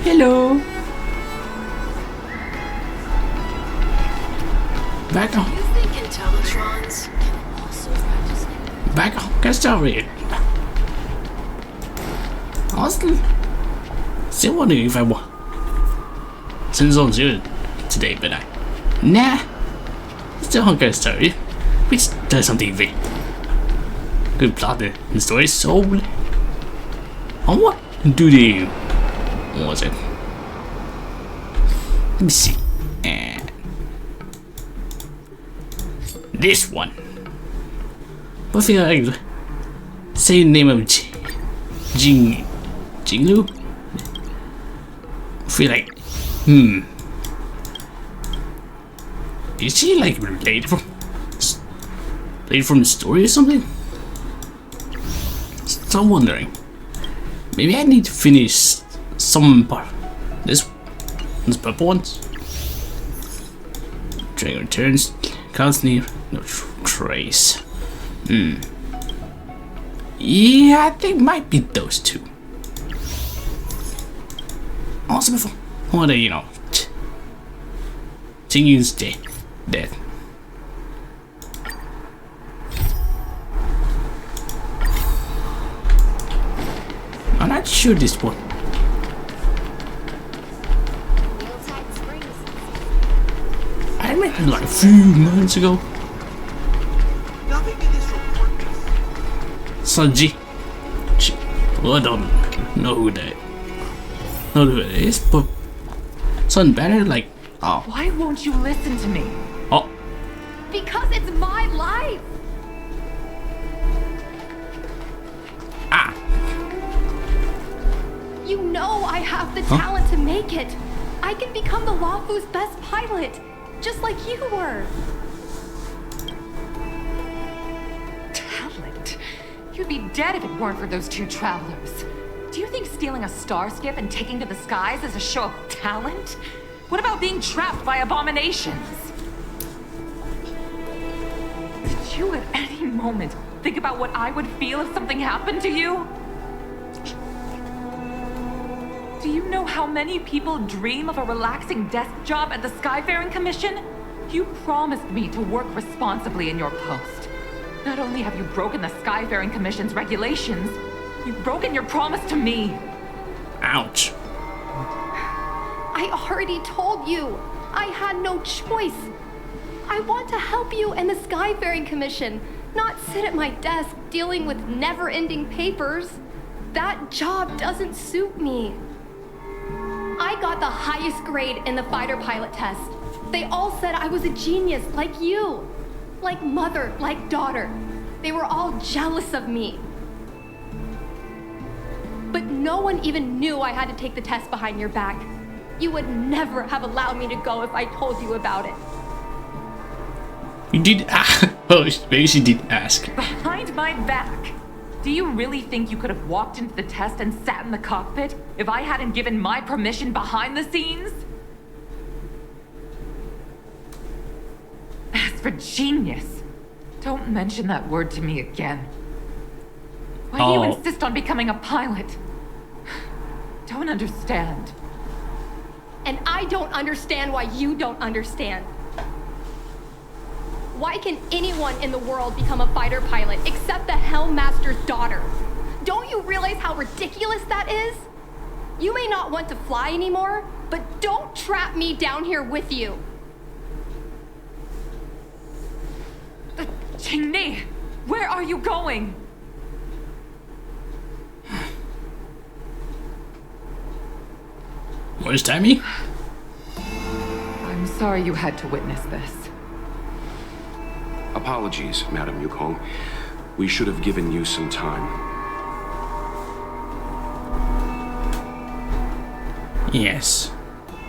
Hello. Back on. You think Intellitrons can also practice? Back on. Get started. Honestly, still wondering if I want. Since on zero today, but nah. Still Honkai story, which does something big. Good plot and story sold. On what do they? What was it? Let me see. And this one. What thing I say the name of Jinglu? I feel like, is she like related from the story or something? So I'm wondering. Maybe I need to finish some part. This purple ones. Dragon returns. Constantly no trace. Yeah, I think might be those two. Also before, what are Jingyu's dead. I'm not sure this one. I met her like a few months ago. Sanji. Well, I don't know who that is, but something better like Why won't you listen to me? Oh. Because it's my life. You know I have the talent to make it. I can become the Lafu's best pilot, just like you were. Talent? You'd be dead if it weren't for those two travelers. Do you think stealing a star skip and taking to the skies is a show of talent? What about being trapped by abominations? Did you at any moment think about what I would feel if something happened to you? Do you know how many people dream of a relaxing desk job at the Skyfaring Commission? You promised me to work responsibly in your post. Not only have you broken the Skyfaring Commission's regulations, you've broken your promise to me. Ouch. I already told you. I had no choice. I want to help you and the Skyfaring Commission, not sit at my desk dealing with never-ending papers. That job doesn't suit me. I got the highest grade in the fighter pilot test. They all said I was a genius, like you. Like mother, like daughter. They were all jealous of me. But no one even knew I had to take the test behind your back. You would never have allowed me to go if I told you about it. You did ask. Oh, maybe she did ask. Behind my back? Do you really think you could have walked into the test and sat in the cockpit if I hadn't given my permission behind the scenes? As for genius, don't mention that word to me again. Why do you insist on becoming a pilot? Don't understand. And I don't understand why you don't understand. Why can anyone in the world become a fighter pilot except the Helmmaster's daughter? Don't you realize how ridiculous that is? You may not want to fly anymore, but don't trap me down here with you. Jingni, where are you going? Where's Tammy? I'm sorry you had to witness this. Apologies, Madam Yukong. We should have given you some time. Yes.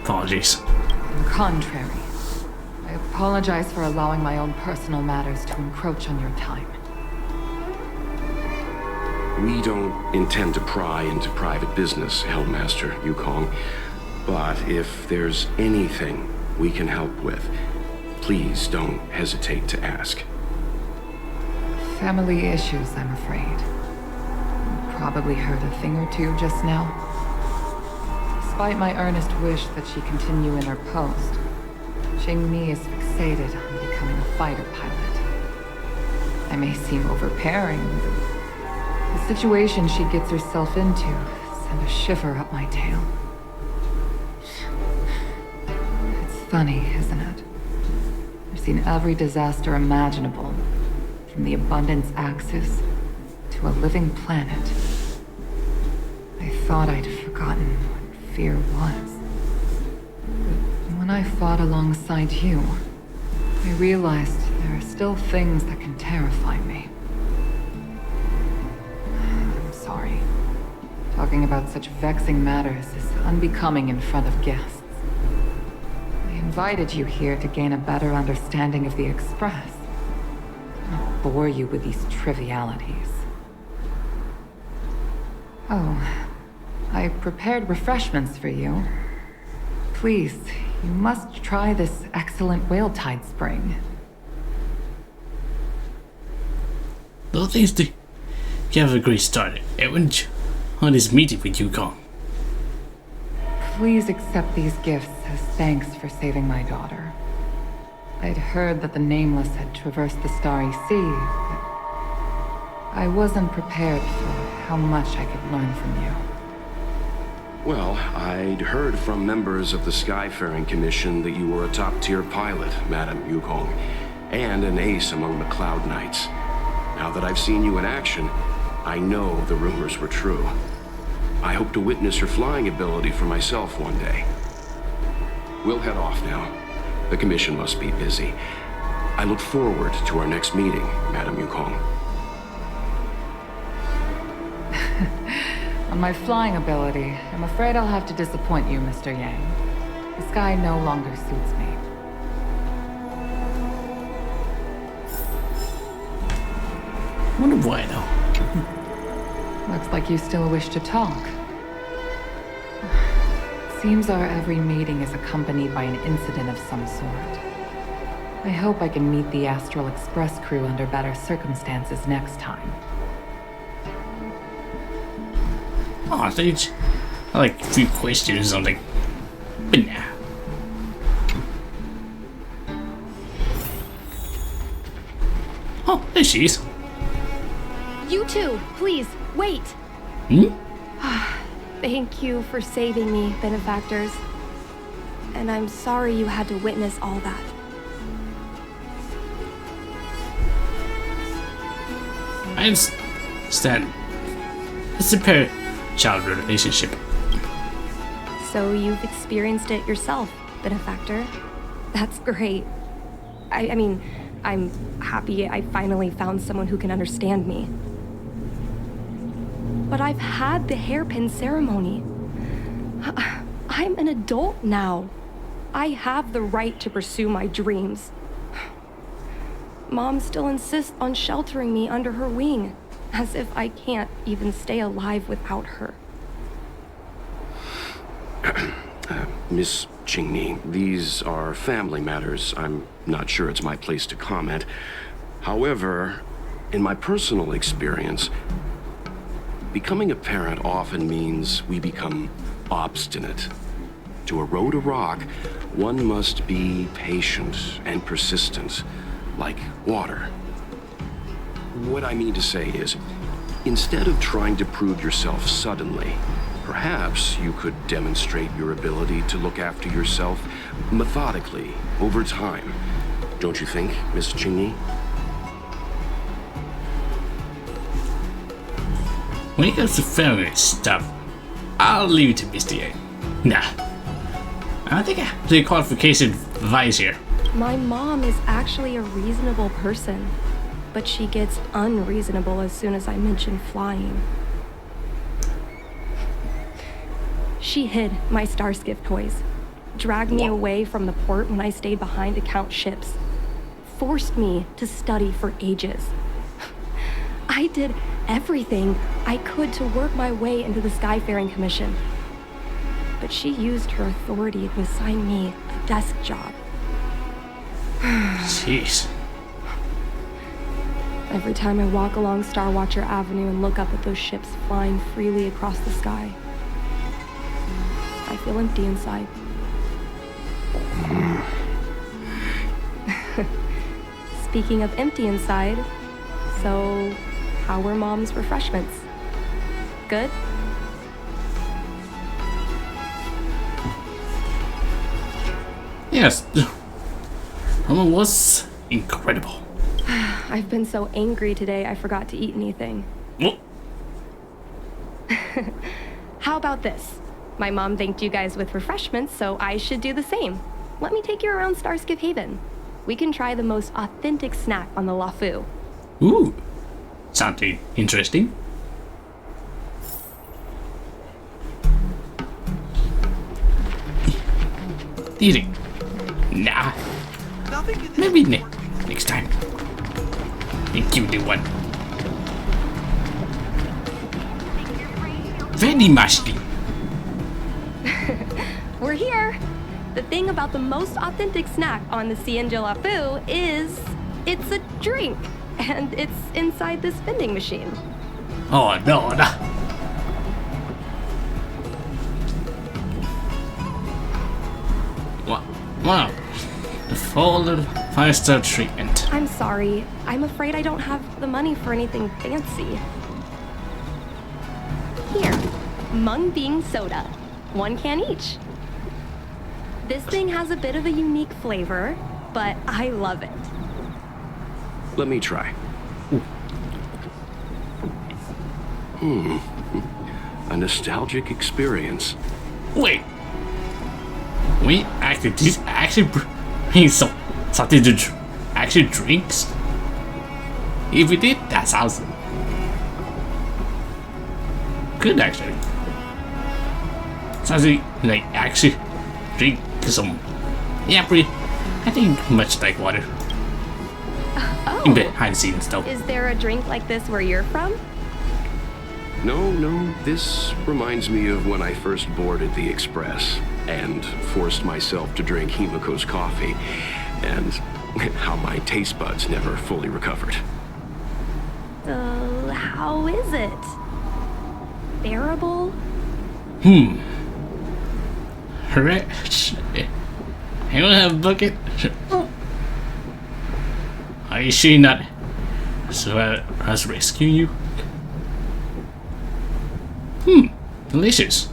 Apologies. On the contrary, I apologize for allowing my own personal matters to encroach on your time. We don't intend to pry into private business, Helmmaster Yukong. But if there's anything we can help with, please don't hesitate to ask. Family issues, I'm afraid. You probably heard a thing or two just now. Despite my earnest wish that she continue in her post, Jing-Mi is fixated on becoming a fighter pilot. I may seem overbearing, but the situation she gets herself into sent a shiver up my tail. It's funny, isn't it? I've seen every disaster imaginable, from the abundance axis to a living planet. I thought I'd forgotten what fear was. But when I fought alongside you, I realized there are still things that can terrify me. I'm sorry. Talking about such vexing matters is unbecoming in front of guests. I invited you here to gain a better understanding of the Express, not bore you with these trivialities. Oh, I prepared refreshments for you. Please, you must try this excellent whale tide spring. Those things do. You have a great start, haven't you? On this meeting with Yukong. Please accept these gifts as thanks for saving my daughter. I'd heard that the Nameless had traversed the Starry Sea, but I wasn't prepared for how much I could learn from you. Well, I'd heard from members of the Skyfaring Commission that you were a top-tier pilot, Madam Yukong, and an ace among the Cloud Knights. Now that I've seen you in action, I know the rumors were true. I hope to witness your flying ability for myself one day. We'll head off now. The Commission must be busy. I look forward to our next meeting, Madam Yukong. On my flying ability, I'm afraid I'll have to disappoint you, Mr. Yang. The sky no longer suits me. Wonder why though. Looks like you still wish to talk. Seems our every meeting is accompanied by an incident of some sort. I hope I can meet the Astral Express crew under better circumstances next time. Oh, I think I like a few questions or something. But nah. Oh, there she is. You two, please, wait. Hmm? Thank you for saving me, benefactors. And I'm sorry you had to witness all that. I understand. It's a parent-child relationship. So you've experienced it yourself, benefactor. That's great. I mean, I'm happy I finally found someone who can understand me. But I've had the hairpin ceremony. I'm an adult now. I have the right to pursue my dreams. Mom still insists on sheltering me under her wing, as if I can't even stay alive without her. Miss Jing-Mi, these are family matters. I'm not sure it's my place to comment. However, in my personal experience, becoming a parent often means we become obstinate. To erode a rock, one must be patient and persistent, like water. What I mean to say is, instead of trying to prove yourself suddenly, perhaps you could demonstrate your ability to look after yourself methodically over time. Don't you think, Miss Jing-Mi? When it comes to family stuff, I'll leave it to Mr. Yang. Nah. I think I have the qualification advice here. My mom is actually a reasonable person, but she gets unreasonable as soon as I mention flying. She hid my Starskiff toys, dragged me away from the port when I stayed behind to count ships, forced me to study for ages. I did everything I could to work my way into the Skyfaring Commission. But she used her authority to assign me a desk job. Jeez. Every time I walk along Star Watcher Avenue and look up at those ships flying freely across the sky, I feel empty inside. Speaking of empty inside, so how were Mom's refreshments? Good? Yes. Ramen was incredible. I've been so angry today I forgot to eat anything. Oh, How about this? My mom thanked you guys with refreshments, so I should do the same. Let me take you around Starskip Haven. We can try the most authentic snack on the Lafu. ooh. Something interesting. Eating. Nah. Maybe next time. Thank you, the one. Very mushy. We're here! The thing about the most authentic snack on the Cienjo Lafu is it's a drink, and it's inside this vending machine. Oh no, no. Wow. The full 5-star treatment. I'm sorry. I'm afraid I don't have the money for anything fancy. Here, mung bean soda. 1 can each. This thing has a bit of a unique flavor, but I love it. Let me try. A nostalgic experience. Wait. We actually bring something to actually drinks? If we did, that sounds good actually. Sounds like actually drink some. Yeah, pretty. I think much like water. In behind the scenes though. Is there a drink like this where you're from? No, this reminds me of when I first boarded the Express and forced myself to drink Himiko's coffee, and how my taste buds never fully recovered. How is it? Bearable? Rich. Anyone have a bucket? Are you sure not? So I was rescuing you? Delicious.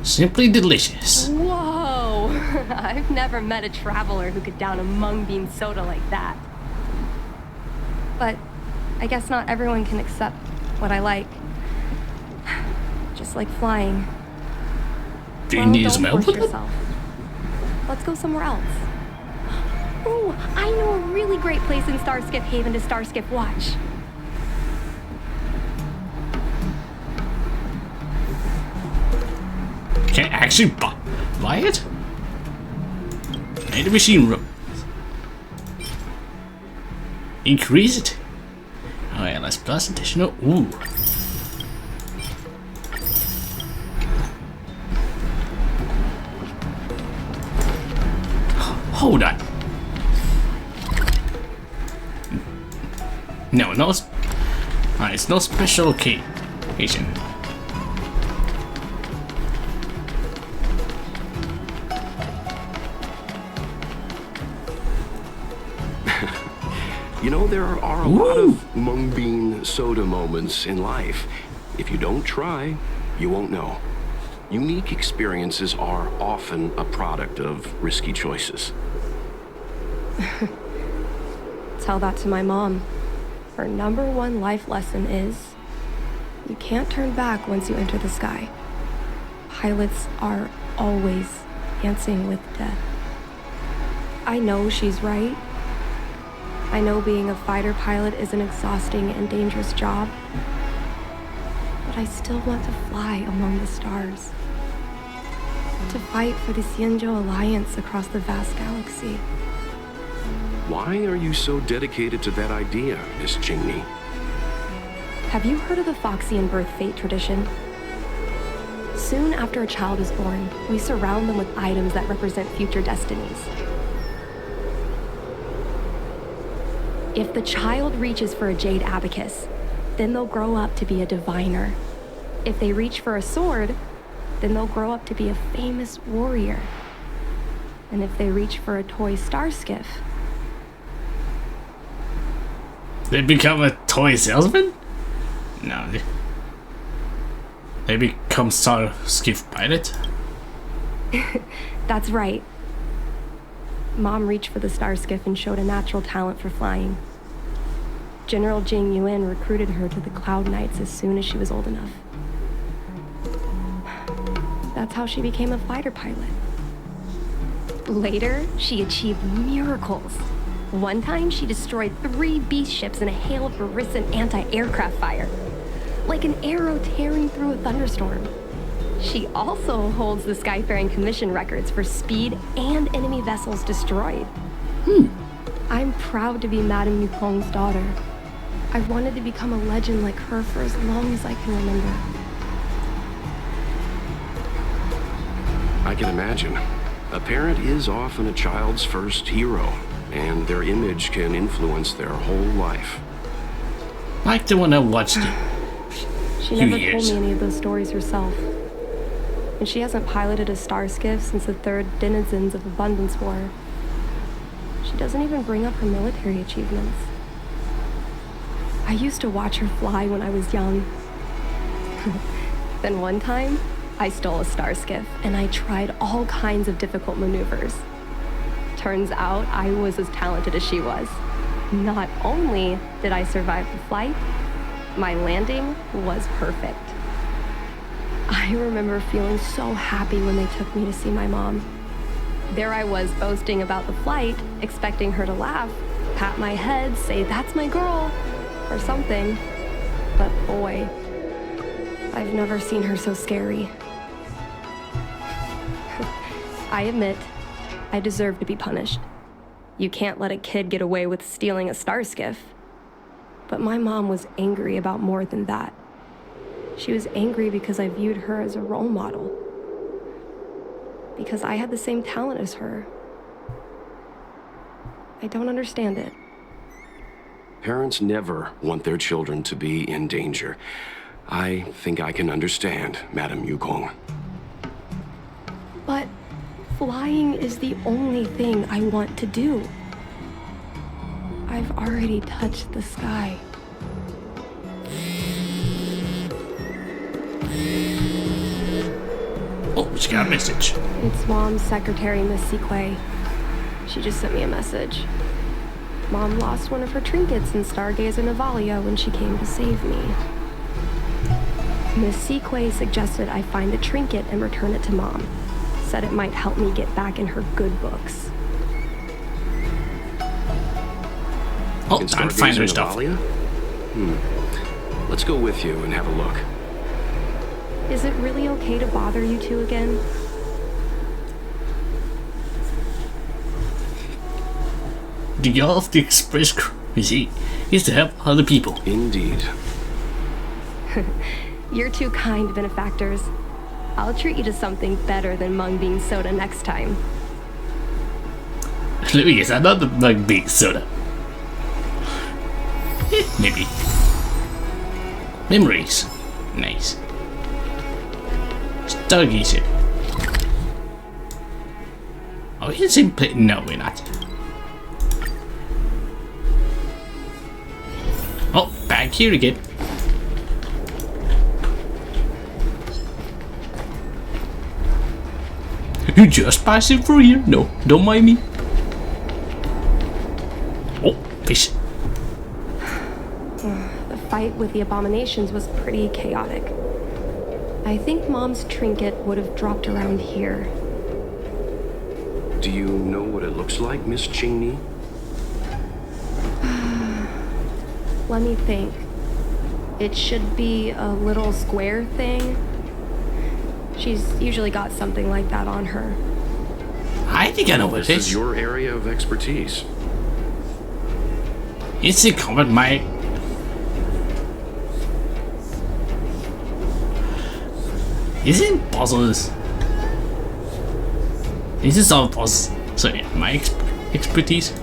Simply delicious. Whoa! I've never met a traveler who could down a mung bean soda like that. But I guess not everyone can accept what I like. Just like flying. Do you need some don't help? force yourself. Let's go somewhere else. Oh, I know a really great place in Starskip Haven to Starskip watch. Can I actually buy it? Make the machine room. Increase it. Alright, let's plus additional. Ooh. Hold on. No. Alright, it's no special occasion. You know, there are a lot of mung bean soda moments in life. If you don't try, you won't know. Unique experiences are often a product of risky choices. Tell that to my mom. Her #1 life lesson is you can't turn back once you enter the sky. Pilots are always dancing with death. I know she's right. I know being a fighter pilot is an exhausting and dangerous job. But I still want to fly among the stars. To fight for the Cienjo Alliance across the vast galaxy. Why are you so dedicated to that idea, Miss Jingni? Have you heard of the Foxian birth fate tradition? Soon after a child is born, we surround them with items that represent future destinies. If the child reaches for a jade abacus, then they'll grow up to be a diviner. If they reach for a sword, then they'll grow up to be a famous warrior. And if they reach for a toy star skiff, They become a toy salesman? No. They become star skiff pilot? that's right. Mom reached for the star skiff and showed a natural talent for flying. General Jing Yuan recruited her to the Cloud Knights as soon as she was old enough. That's how she became a fighter pilot. Later, she achieved miracles. One time, she destroyed 3 beast ships in a hail of Barisan anti-aircraft fire, like an arrow tearing through a thunderstorm. She also holds the Skyfaring Commission records for speed and enemy vessels destroyed. I'm proud to be Madame Yukong's daughter. I wanted to become a legend like her for as long as I can remember. I can imagine. A parent is often a child's first hero, and their image can influence their whole life. Like the one I watched it. She Few never years. told me any of those stories herself. And she hasn't piloted a star skiff since the 3rd Denizens of Abundance War. She doesn't even bring up her military achievements. I used to watch her fly when I was young. Then one time, I stole a star skiff and I tried all kinds of difficult maneuvers. Turns out I was as talented as she was. Not only did I survive the flight, my landing was perfect. I remember feeling so happy when they took me to see my mom. There I was boasting about the flight, expecting her to laugh, pat my head, say, "That's my girl," or something. But boy, I've never seen her so scary. I admit, I deserve to be punished. You can't let a kid get away with stealing a star skiff. But my mom was angry about more than that. She was angry because I viewed her as a role model. Because I had the same talent as her. I don't understand it. Parents never want their children to be in danger. I think I can understand, Madame Yukong. But flying is the only thing I want to do. I've already touched the sky. Oh, she got a message. It's Mom's secretary, Miss Sequay. She just sent me a message. Mom lost one of her trinkets in Stargazer Navalia when she came to save me. Miss Sequay suggested I find the trinket and return it to Mom. Said it might help me get back in her good books. Oh, In time to find her Stargazer stuff. Navalia? Let's go with you and have a look. Is it really okay to bother you two again? The goal of the express crazy is to help other people. Indeed. You're two kind benefactors. I'll treat you to something better than mung bean soda next time. Let me guess, another mug bean soda. Maybe. Memories. Nice. Stargazer. Oh, he's in play. No, we're not. Oh, back here again. You just passing through here? No, don't mind me. Oh, fish. The fight with the abominations was pretty chaotic. I think Mom's trinket would have dropped around here. Do you know what it looks like, Miss Chingy? Let me think. It should be a little square thing. She's usually got something like that on her. I think I know what it This is is. your area of expertise. It's a common my. Is it puzzles? This is all puzzles. So yeah, my expertise.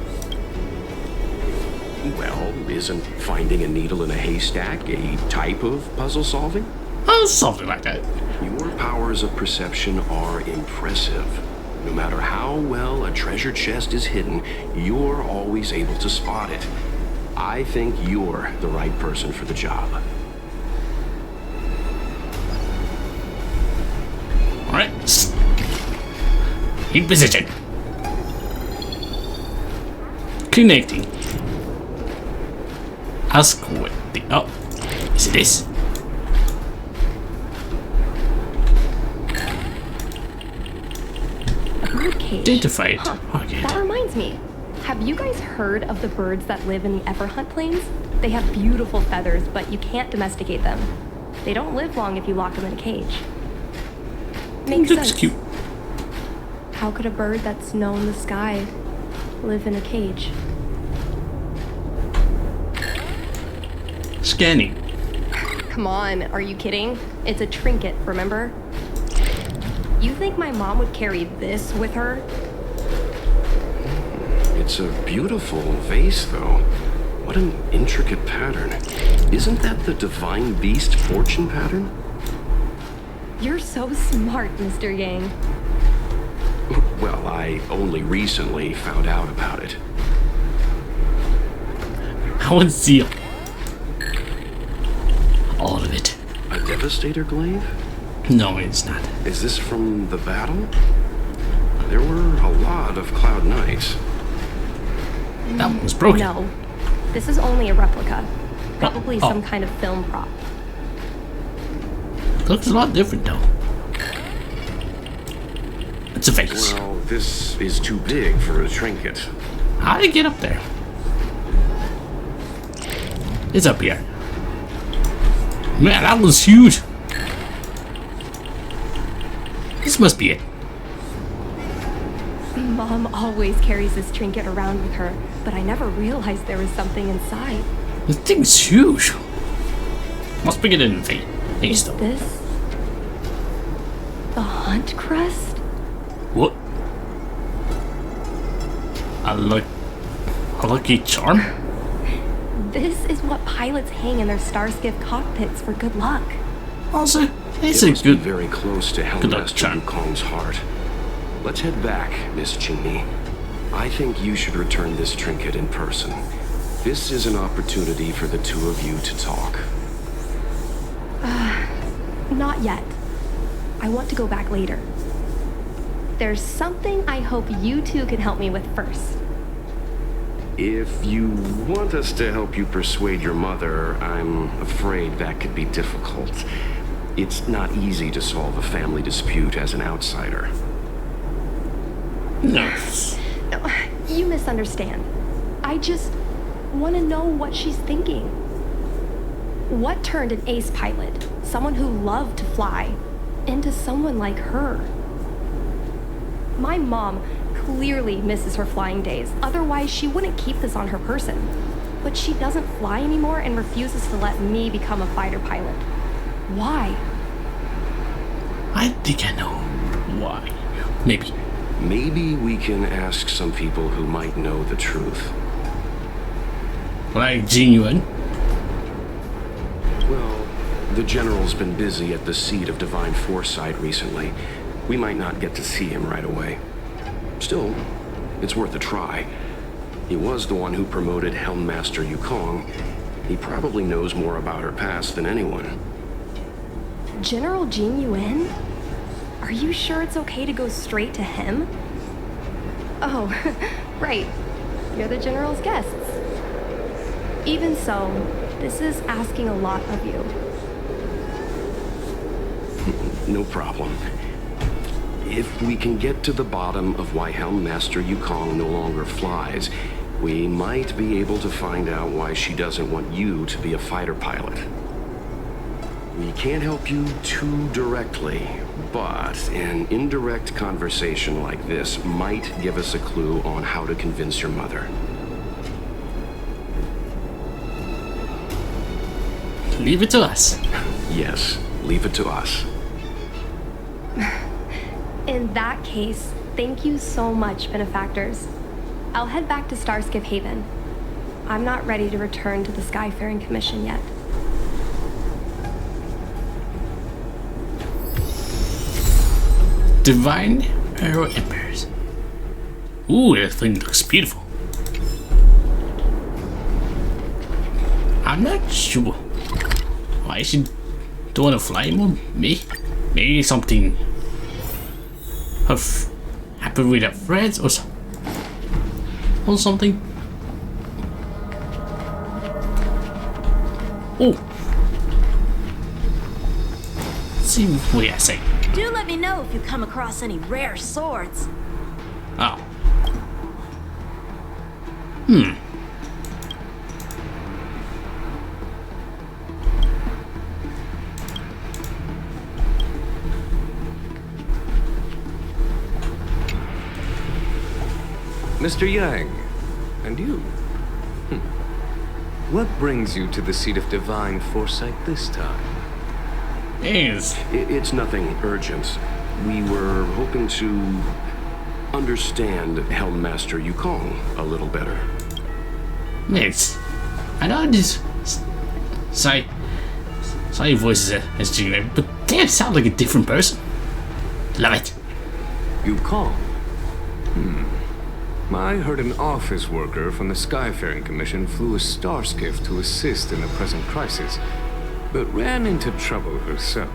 Well, isn't finding a needle in a haystack a type of puzzle solving? Oh, something like that. Your powers of perception are impressive. No matter how well a treasure chest is hidden, you're always able to spot it. I think you're the right person for the job. Alright. In position. Connecting. Ask what the... Oh. Is it this? Birdcage. Identified. Huh. Okay. That reminds me. Have you guys heard of the birds that live in the Everhunt Plains? They have beautiful feathers, but you can't domesticate them. They don't live long if you lock them in a cage. Makes Looks sense. cute. How could a bird that's known in the sky live in a cage? Scanning. Come on, are you kidding? It's a trinket, remember? You think my mom would carry this with her? It's a beautiful vase, though. What an intricate pattern. Isn't that the divine beast fortune pattern? You're so smart, Mr. Yang. Well, I only recently found out about it. I want to see all of it. A Devastator glaive? No, it's not. Is this from the battle? There were a lot of Cloud Knights. That one's broken. No, this is only a replica. Probably Oh. some kind of film prop. Looks a lot different though. It's a face. Well, this is too big for a trinket. How did it get up there? It's up here. Man, that was huge. This must be it. Mom always carries this trinket around with her, but I never realized there was something inside. This thing's huge. Must be getting in the face Is though. this the Hunt Crest? What? A lucky charm? This is what pilots hang in their Starskiff cockpits for good luck. Also, it's It a must be good. very close to good luck Helmmaster charm. Yukong's heart. Let's head back, Miss Chinny. I think you should return this trinket in person. This is an opportunity for the two of you to talk. Not yet. I want to go back later. There's something I hope you two can help me with first. If you want us to help you persuade your mother, I'm afraid that could be difficult. It's not easy to solve a family dispute as an outsider. No. No, you misunderstand. I just want to know what she's thinking. What turned an ace pilot, someone who loved to fly, into someone like her? My mom clearly misses her flying days. Otherwise, she wouldn't keep this on her person. But she doesn't fly anymore and refuses to let me become a fighter pilot. Why? I think I know why. Maybe. Maybe we can ask some people who might know the truth. Like genuine. Well, the General's been busy at the seat of Divine Foresight recently. We might not get to see him right away. Still, it's worth a try. He was the one who promoted Helmmaster Yukong. He probably knows more about her past than anyone. General Jin Yuan? Are you sure it's okay to go straight to him? Oh, right. You're the General's guests. Even so, this is asking a lot of you. No problem. If we can get to the bottom of why Helmmaster Yukong no longer flies, we might be able to find out why she doesn't want you to be a fighter pilot. We can't help you too directly, but an indirect conversation like this might give us a clue on how to convince your mother. Leave it to us. Yes, leave it to us. In that case, thank you so much, benefactors. I'll head back to Starskiff Haven. I'm not ready to return to the Skyfaring Commission yet. Divine Arrow Embers. Ooh, that thing looks beautiful. I'm not sure why she don't want to fly more. Maybe something have happened with her friends or something. Oh, let's see what I say. Do let me know if you come across any rare swords. Oh. Mr. Yang, and you? What brings you to the seat of divine foresight this time? Yes. It's nothing urgent. We were hoping to understand Helmmaster Yukong a little better. Yes. I know this side voices as Junior, but they sound like a different person. Love it. Yukong? I heard an office worker from the Skyfaring Commission flew a star skiff to assist in the present crisis, but ran into trouble herself.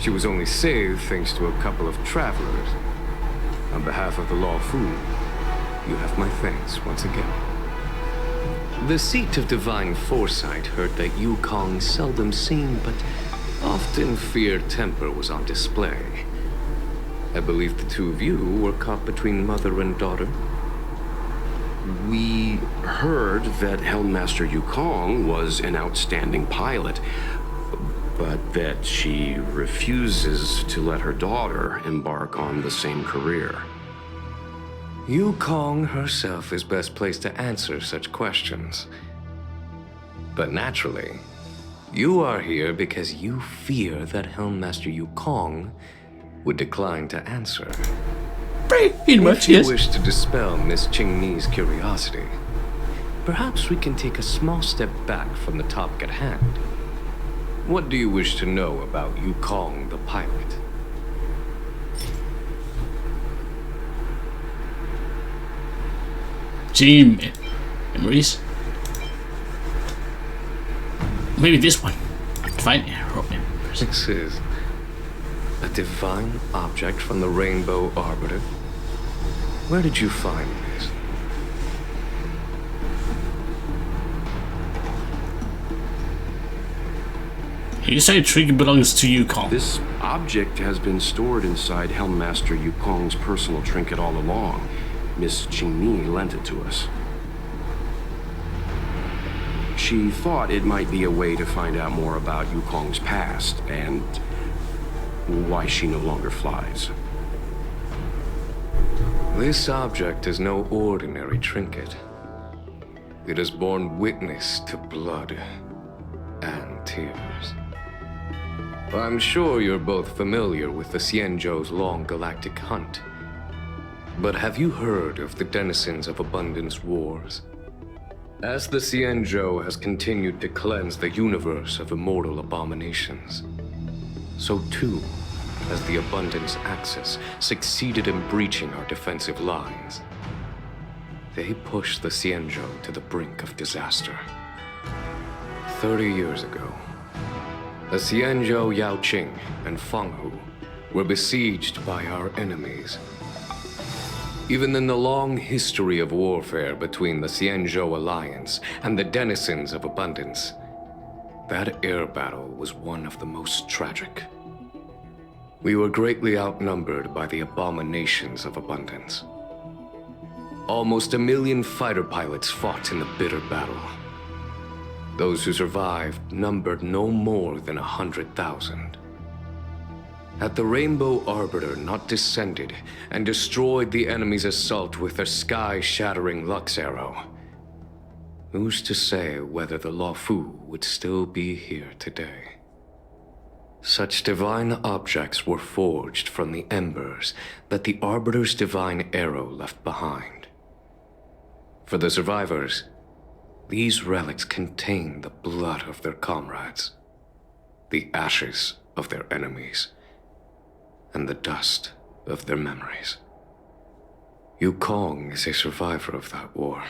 She was only saved thanks to a couple of travelers. On behalf of the Law Fu, you have my thanks once again. The seat of divine foresight heard that Yukong seldom seen but often feared temper was on display. I believe the two of you were caught between mother and daughter. We heard that Helmmaster Yukong was an outstanding pilot, but that she refuses to let her daughter embark on the same career. Yukong herself is best placed to answer such questions. But naturally, you are here because you fear that Helmmaster Yukong would decline to answer. Pretty much, If you yes. wish to dispel Miss Qingni's curiosity, perhaps we can take a small step back from the topic at hand. What do you wish to know about Yukong the pilot? Gym memories. Maybe this one. Divine Arrow Embers. This is a divine object from the Rainbow Arbiter. Where did you find this? You say trinket belongs to Yukong. This object has been stored inside Helmmaster Yukong's personal trinket all along. Miss Qingni lent it to us. She thought it might be a way to find out more about Yukong's past and why she no longer flies. This object is no ordinary trinket. It has borne witness to blood and tears. I'm sure you're both familiar with the Xianzhou's long galactic hunt. But have you heard of the denizens of Abundance Wars? As the Xianzhou has continued to cleanse the universe of immortal abominations, so too has the Abundance Axis succeeded in breaching our defensive lines. They pushed the Xianzhou to the brink of disaster. 30 years ago, the Xianzhou Yaoqing and Fanghu were besieged by our enemies. Even in the long history of warfare between the Xianzhou Alliance and the denizens of Abundance, that air battle was one of the most tragic. We were greatly outnumbered by the abominations of Abundance. Almost 1 million fighter pilots fought in the bitter battle. Those who survived numbered no more than 100,000. Had the Rainbow Arbiter not descended and destroyed the enemy's assault with their sky-shattering Lux Arrow, who's to say whether the Law Fu would still be here today? Such divine objects were forged from the embers that the Arbiter's divine arrow left behind. For the survivors, these relics contain the blood of their comrades, the ashes of their enemies, and the dust of their memories. Yukong is a survivor of that war.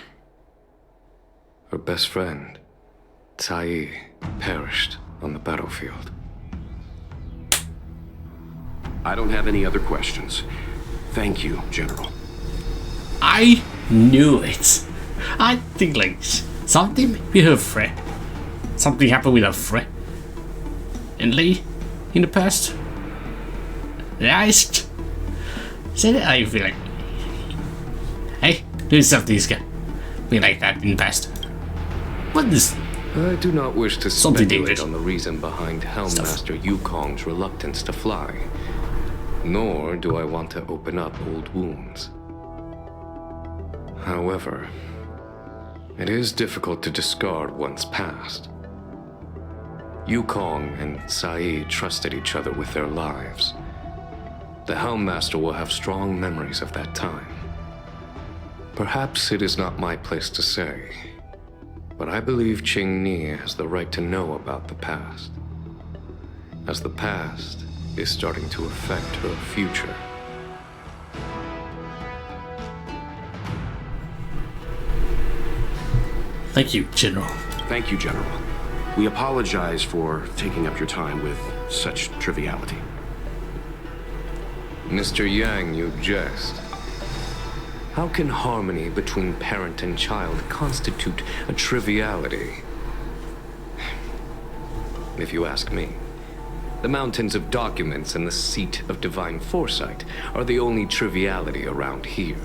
Her best friend, Tai, perished on the battlefield. I don't have any other questions. Thank you, General. I knew it. I think like something with her friend. Something happened with her friend. And Lee, in the past. I said that I feel like, hey, there's something's gonna be like that in the past. What is? I do not wish to Something speculate dangerous. on the reason behind Helmmaster Yukong's reluctance to fly. Nor do I want to open up old wounds. However, it is difficult to discard one's past. Yukong and Sai trusted each other with their lives. The Helmmaster will have strong memories of that time. Perhaps it is not my place to say, but I believe Qingni has the right to know about the past, as the past is starting to affect her future. Thank you, General. Thank you, General. We apologize for taking up your time with such triviality. Mr. Yang, you jest. How can harmony between parent and child constitute a triviality? If you ask me, the mountains of documents and the seat of divine foresight are the only triviality around here.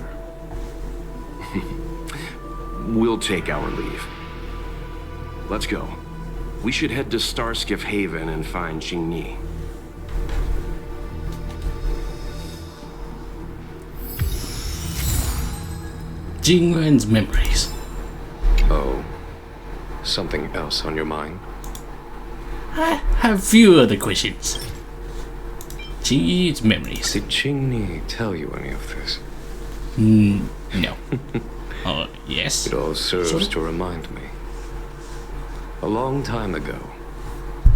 We'll take our leave. Let's go. We should head to Starskiff Haven and find Qingni. Jingwen's memories. Oh, something else on your mind? I have few other questions. Qing's memories. Did Qingni tell you any of this? No. Oh, yes. It all serves to remind me. A long time ago,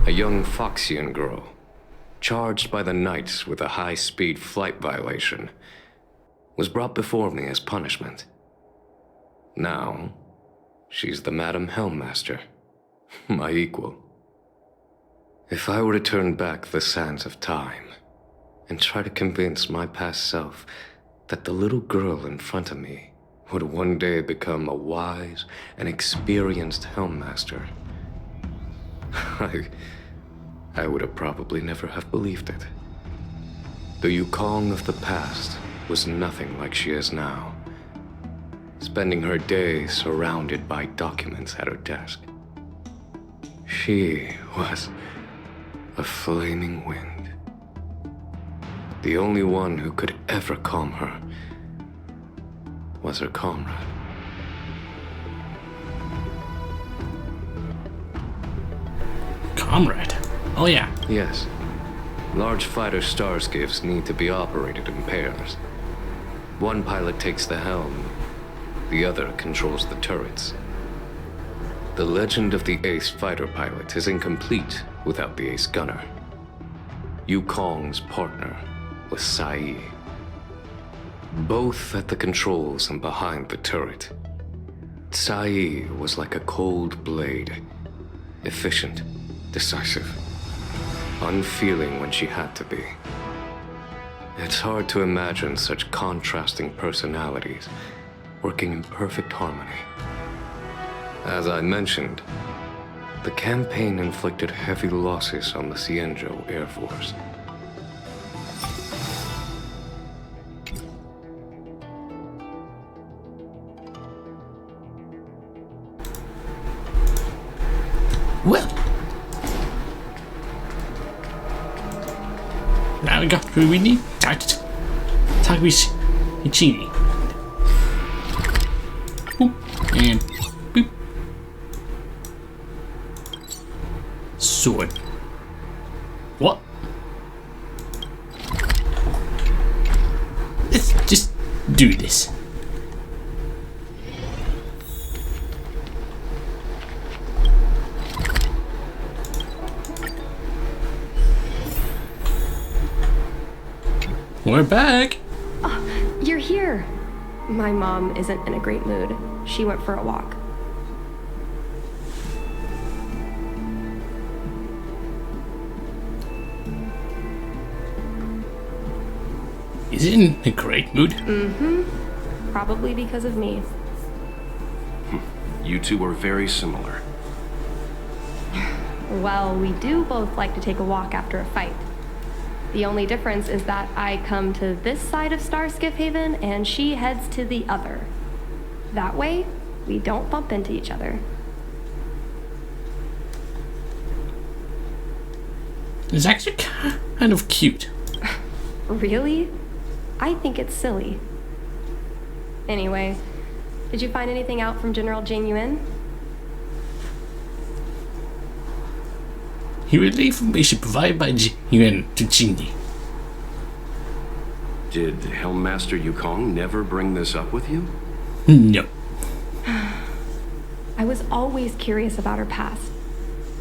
a young Foxian girl, charged by the Knights with a high-speed flight violation, was brought before me as punishment. Now, she's the Madam Helmmaster, my equal. If I were to turn back the sands of time and try to convince my past self that the little girl in front of me would one day become a wise and experienced Helmmaster, I would have probably never have believed it. The Yukong of the past was nothing like she is now, spending her days surrounded by documents at her desk. She was a flaming wind. The only one who could ever calm her was her comrade. Comrade? Oh yeah. Yes. Large fighter starscapes need to be operated in pairs. One pilot takes the helm, the other controls the turrets. The legend of the ace fighter pilot is incomplete without the ace gunner. Yukong's partner was Sai. Both at the controls and behind the turret. Sai was like a cold blade, efficient, decisive, unfeeling when she had to be. It's hard to imagine such contrasting personalities working in perfect harmony. As I mentioned, the campaign inflicted heavy losses on the Xianzhou Air Force. Well, now we got who we need. Talk with Qingni. Boop and boop. Sword. What? Let's just do this. We're back. You're here. My mom isn't in a great mood. She went for a walk. Is he in a great mood? Probably because of me. You two are very similar. Well, we do both like to take a walk after a fight. The only difference is that I come to this side of Starskiff Haven and she heads to the other. That way, we don't bump into each other. It's actually kind of cute. Really? I think it's silly. Anyway, did you find anything out from General Jing Yuan? He relayed information provided by Yuan to Jinyi. Did Helmmaster Yukong never bring this up with you? No. I was always curious about her past,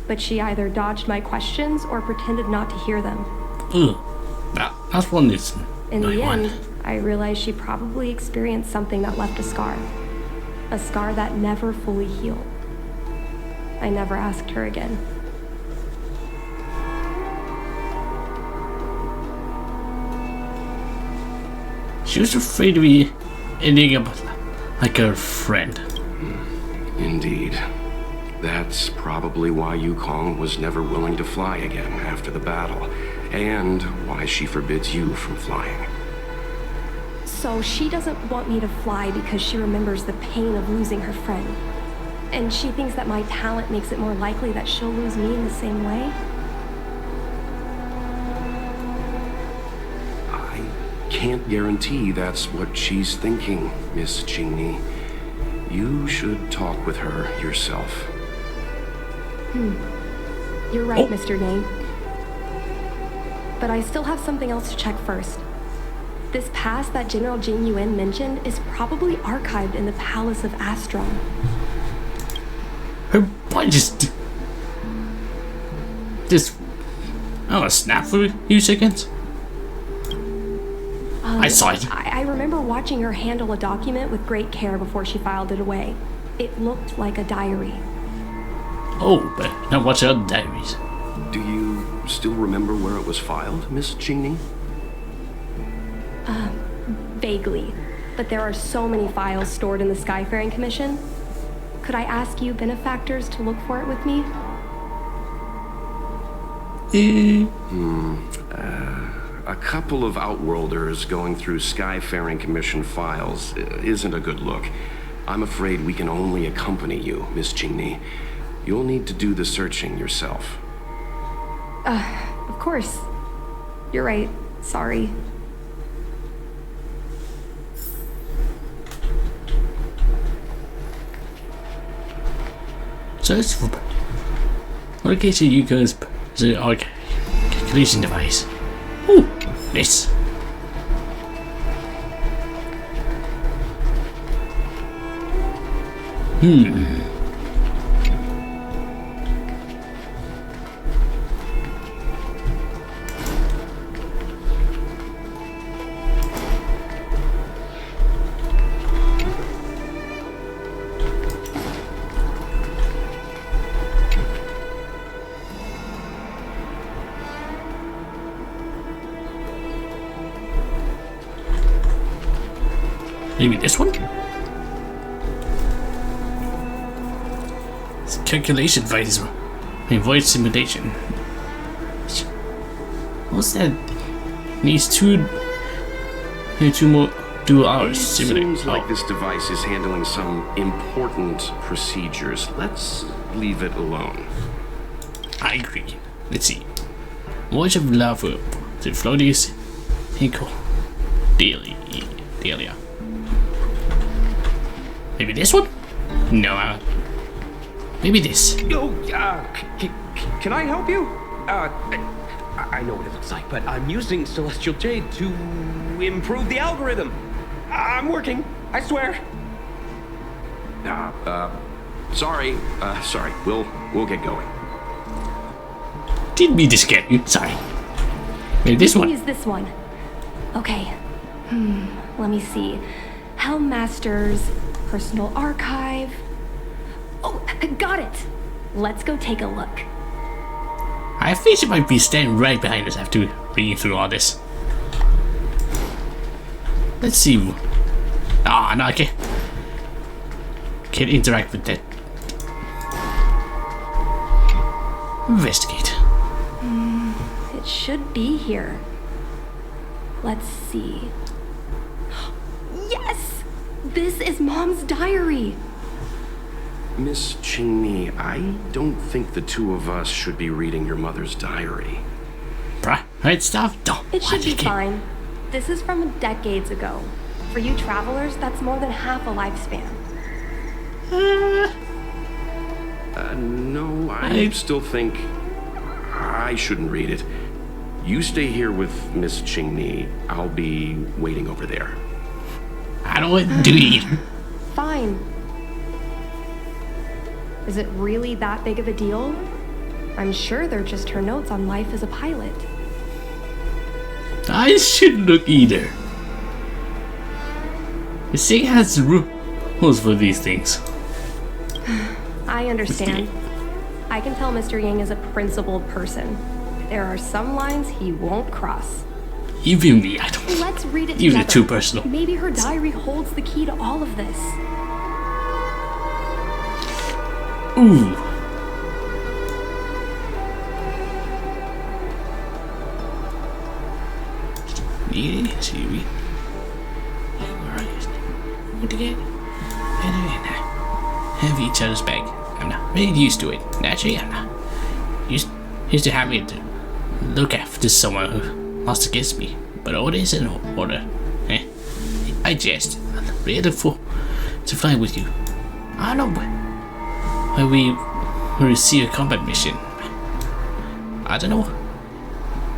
but she either dodged my questions or pretended not to hear them. Ugh. That's one is In not the one. end, I realized she probably experienced something that left a scar that never fully healed. I never asked her again. She was afraid of me ending up like her friend. Indeed. That's probably why Yukong was never willing to fly again after the battle, and why she forbids you from flying. So she doesn't want me to fly because she remembers the pain of losing her friend. And she thinks that my talent makes it more likely that she'll lose me in the same way? I can't guarantee that's what she's thinking, Miss Jinyi. You should talk with her yourself. You're right, Mr. Name. But I still have something else to check first. This past that General Jing Yuan mentioned is probably archived in the Palace of Astron. Her body just snap for a few seconds. I saw it. I remember watching her handle a document with great care before she filed it away. It looked like a diary. Oh, but now watch out, diaries. Do you still remember where it was filed, Miss Jinyi? Vaguely. But there are so many files stored in the Skyfaring Commission. Could I ask you benefactors to look for it with me? A couple of Outworlders going through Skyfaring Commission files isn't a good look. I'm afraid we can only accompany you, Miss Jinyi. You'll need to do the searching yourself. Of course. You're right. Sorry. Search for location Yukong's calculation device. Ooh, nice. Maybe this one? It's calculation device. Avoid simulation. What's that? Needs two hours to simulate. Seems like this device is handling some important procedures. Let's leave it alone. I agree. Let's see. Watch of lava. The floaties. Equal. Delia. Maybe this one? No, maybe this. Oh, can I help you? I know what it looks like, but I'm using Celestial Jade to improve the algorithm. I'm working, I swear. Sorry. We'll get going. Didn't mean to scare you. Sorry. Maybe this one. Use this one. Okay. Let me see. Hellmaster's personal archive. Oh, got it. Let's go take a look. I think she might be standing right behind us after reading through all this. Let's see. Ah, no, I can't interact with that. Investigate. It should be here. Let's see. Yes! This is Mom's diary. Miss Ching-Mi, I don't think the two of us should be reading your mother's diary. Right stuff? Don't. It should be fine. This is from decades ago. For you travelers, that's more than half a lifespan. No, I still think I shouldn't read it. You stay here with Miss Ching-Mi. I'll be waiting over there. I don't want to do either. Fine. Is it really that big of a deal? I'm sure they're just her notes on life as a pilot. I shouldn't look either. The city has rules for these things. I understand. I can tell Mr. Yang is a principled person. There are some lines he won't cross. Even me, I don't. Let's read it Even together. too personal. Maybe her diary holds the key to all of this. Ooh. See, have each other's back. I'm not really used to it. Naturally, I'm not used to having to look after someone who lost against me. But all is in order. I just really full to fly with you. I don't know when we receive a combat mission. I don't know.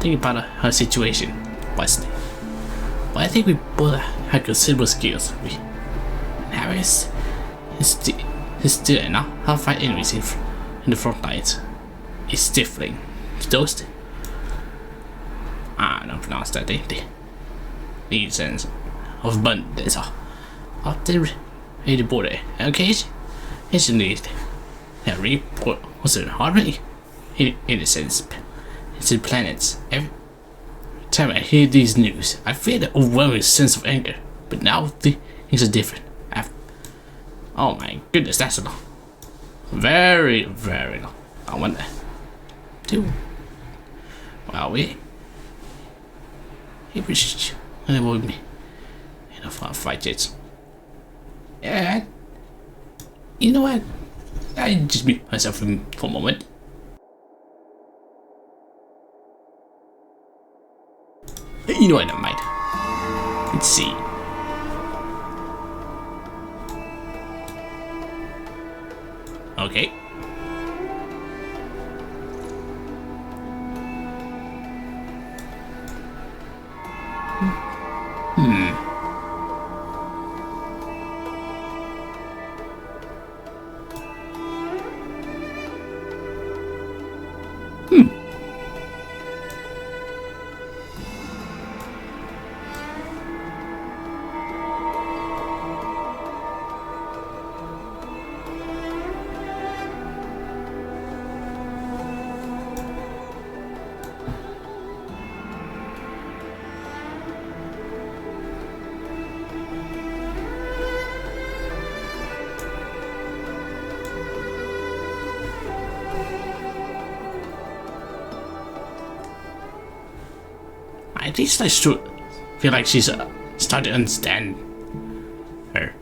Think about her situation. But I think we both have considerable skills. Harris is still enough. How fight enemies in the front lines is stifling. Those I don't pronounce that. The sense of abundance up the border. Okay, it's needed. That report was it harmony in a sense. It's the planets. Every time I hear these news, I feel an overwhelming sense of anger. But now things are different. Oh my goodness, that's a lot. Very, very long. I wonder. Well, we appreciate you and avoid me in a fight jets. Yeah. You know what? I just mute myself for a moment. You know what, never mind. Let's see. Okay. At least I should feel like she's starting to understand her.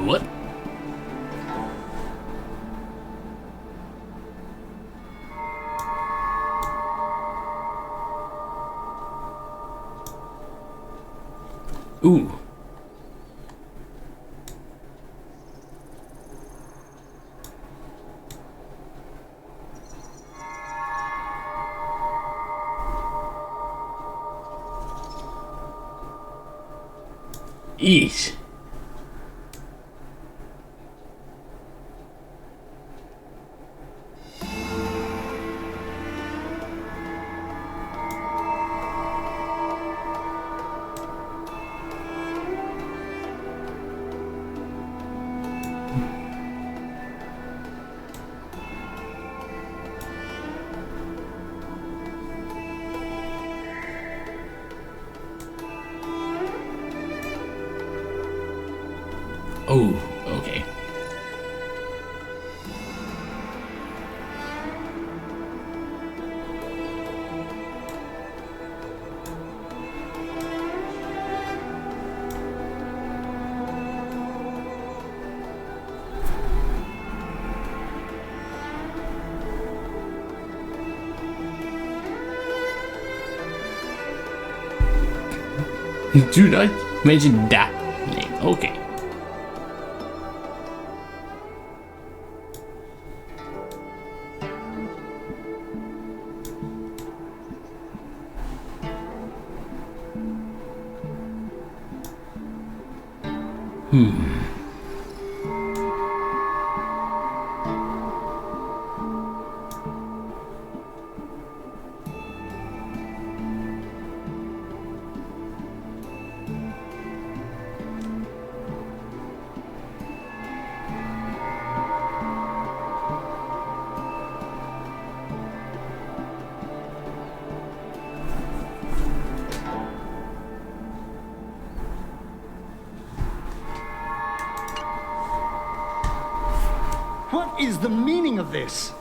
What? Ooh. Eat. Oh, okay. Do not mention that name. Okay. What is the meaning of this?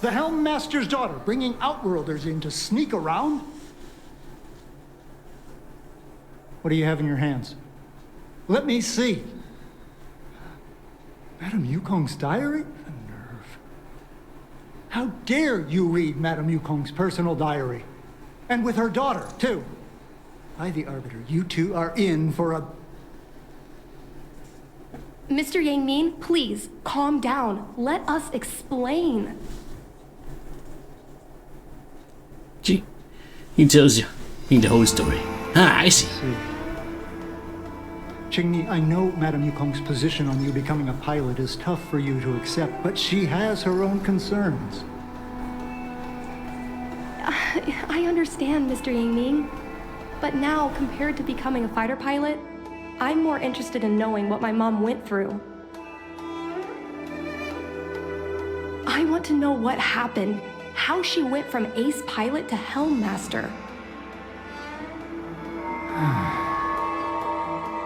The Helm Master's daughter bringing Outworlders in to sneak around? What do you have in your hands? Let me see. Madame Yukong's diary? The nerve. How dare you read Madame Yukong's personal diary? And with her daughter, too. By the Arbiter, you two are in for a... Mr. Yang Min, please, calm down. Let us explain. Gee, he tells you the whole story. Ah, I see. Qingni, I know Madame Yukong's position on you becoming a pilot is tough for you to accept, but she has her own concerns. I understand, Mr. Yang Ming. But now, compared to becoming a fighter pilot, I'm more interested in knowing what my mom went through. I want to know what happened, how she went from ace pilot to Helm Master.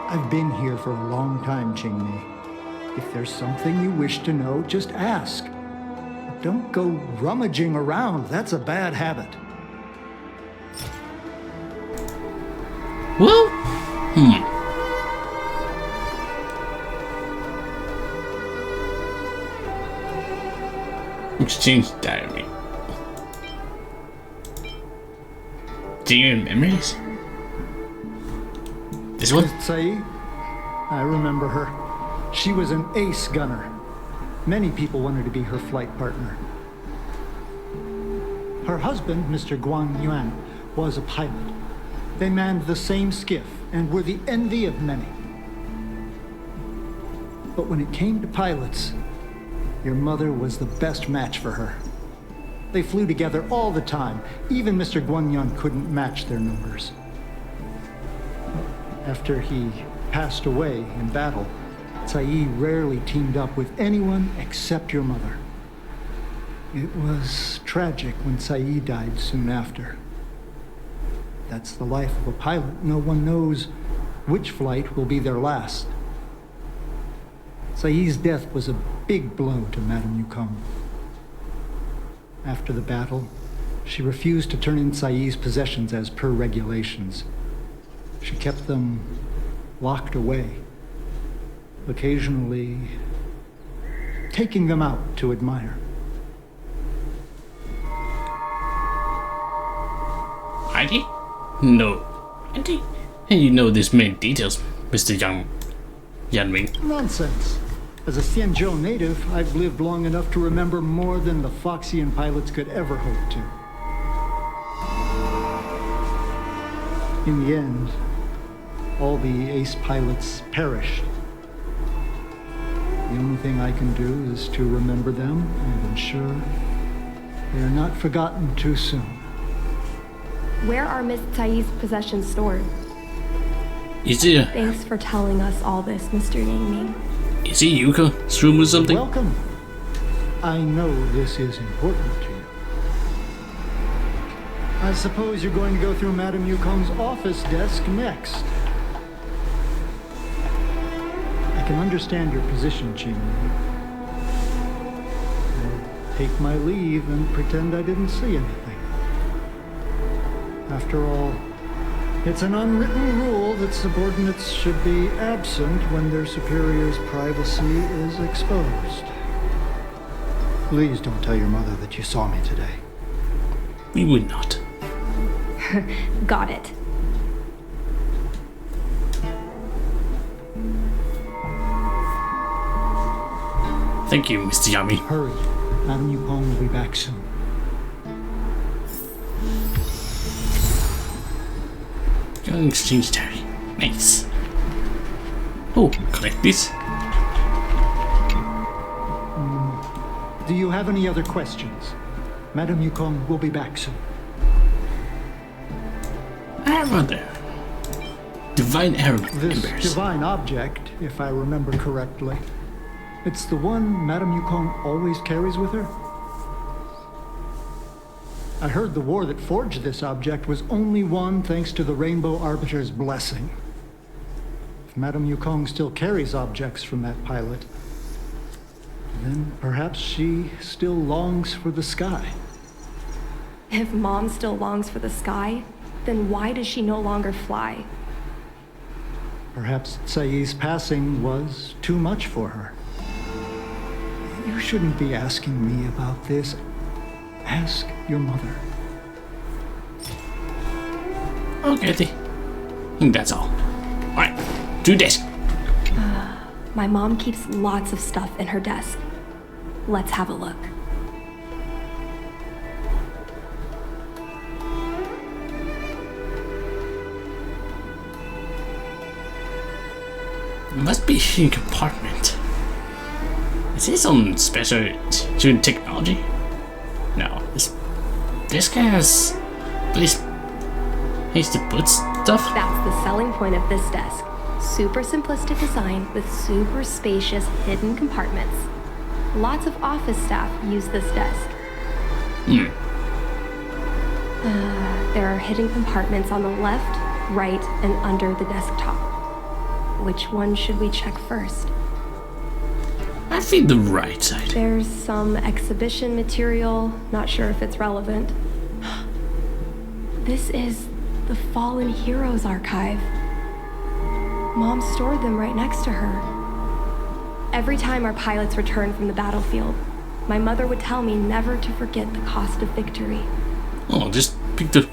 I've been here for a long time, Qingmi. If there's something you wish to know, just ask. But don't go rummaging around. That's a bad habit. Well, Exchange diary. Do you have memories? This one? Tsai? I remember her. She was an ace gunner. Many people wanted to be her flight partner. Her husband, Mr. Guan Yuan, was a pilot. They manned the same skiff and were the envy of many. But when it came to pilots, your mother was the best match for her. They flew together all the time. Even Mr. Guanyan couldn't match their numbers. After he passed away in battle, Tsai rarely teamed up with anyone except your mother. It was tragic when Tsai died soon after. That's the life of a pilot. No one knows which flight will be their last. Tsai's death was a big blow to Madame Yukong. After the battle, she refused to turn in Tsai's possessions as per regulations. She kept them locked away, occasionally taking them out to admire. Heidi? No. I think And you know this many details, Mr. Yanming. Nonsense. As a Xianzhou native, I've lived long enough to remember more than the Foxian pilots could ever hope to. In the end, all the ace pilots perished. The only thing I can do is to remember them and ensure they are not forgotten too soon. Where are Miss Tsai's possessions stored? Is it Thanks for telling us all this, Mr. Yangming. is it Yuka's room or something? Welcome. I know this is important to you. I suppose you're going to go through Madame Yukong's office desk next. I can understand your position, Qingming. I'll take my leave and pretend I didn't see anything. After all, it's an unwritten rule that subordinates should be absent when their superior's privacy is exposed. Please don't tell your mother that you saw me today. We would not. Got it. Thank you, Mr. Yami. Hurry. Madame Yukong will be back soon. Young exchange diary. Nice. Oh, collect this. Do you have any other questions? Madame Yukong will be back soon. I have other. Divine arrow. This divine object, if I remember correctly, it's the one Madame Yukong always carries with her? I heard the war that forged this object was only won thanks to the Rainbow Arbiter's blessing. If Madame Yukong still carries objects from that pilot, then perhaps she still longs for the sky. If Mom still longs for the sky, then why does she no longer fly? Perhaps Tsai's passing was too much for her. You shouldn't be asking me about this. Ask your mother. Okay, I think that's all. Alright, do this. My mom keeps lots of stuff in her desk. Let's have a look. Must be a hidden compartment. Is this some special tuned technology? No, this guy has place to put stuff. That's the selling point of this desk. Super simplistic design with super spacious hidden compartments. Lots of office staff use this desk. There are hidden compartments on the left, right, and under the desktop. Which one should we check first? I think the right side. There's some exhibition material, not sure if it's relevant. This is the Fallen Heroes archive. Mom stored them right next to her. Every time our pilots returned from the battlefield, my mother would tell me never to forget the cost of victory. Oh, just pick the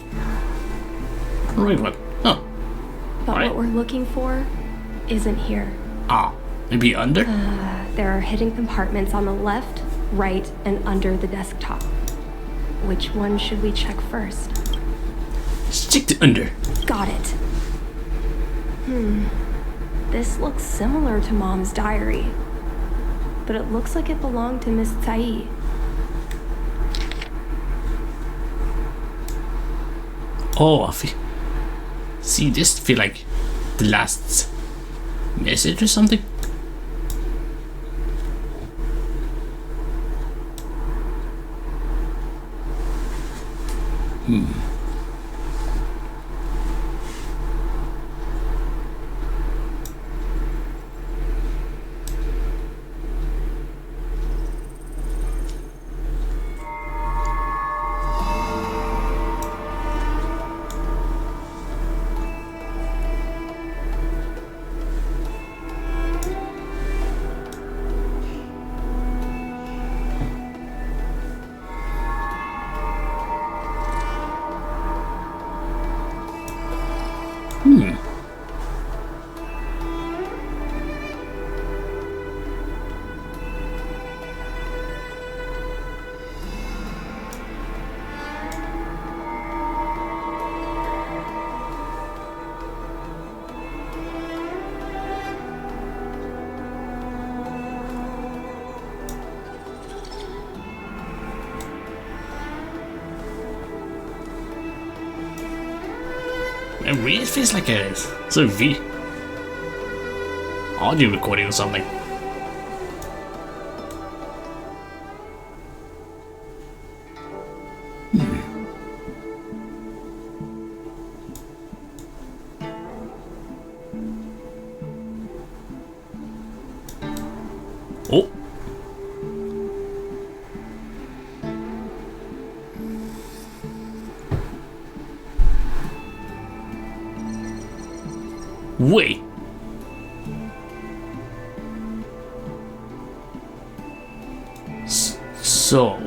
right one. Oh. But Right. what we're looking for isn't here. Ah, maybe under? There are hidden compartments on the left, right, and under the desktop. Which one should we check first? Stick to under. Got it. This looks similar to Mom's diary, but it looks like it belonged to Miss Tsai. Oh, see, this feel like the last message or something. It really feels like a sort of audio recording or something. Oh. Wait. So.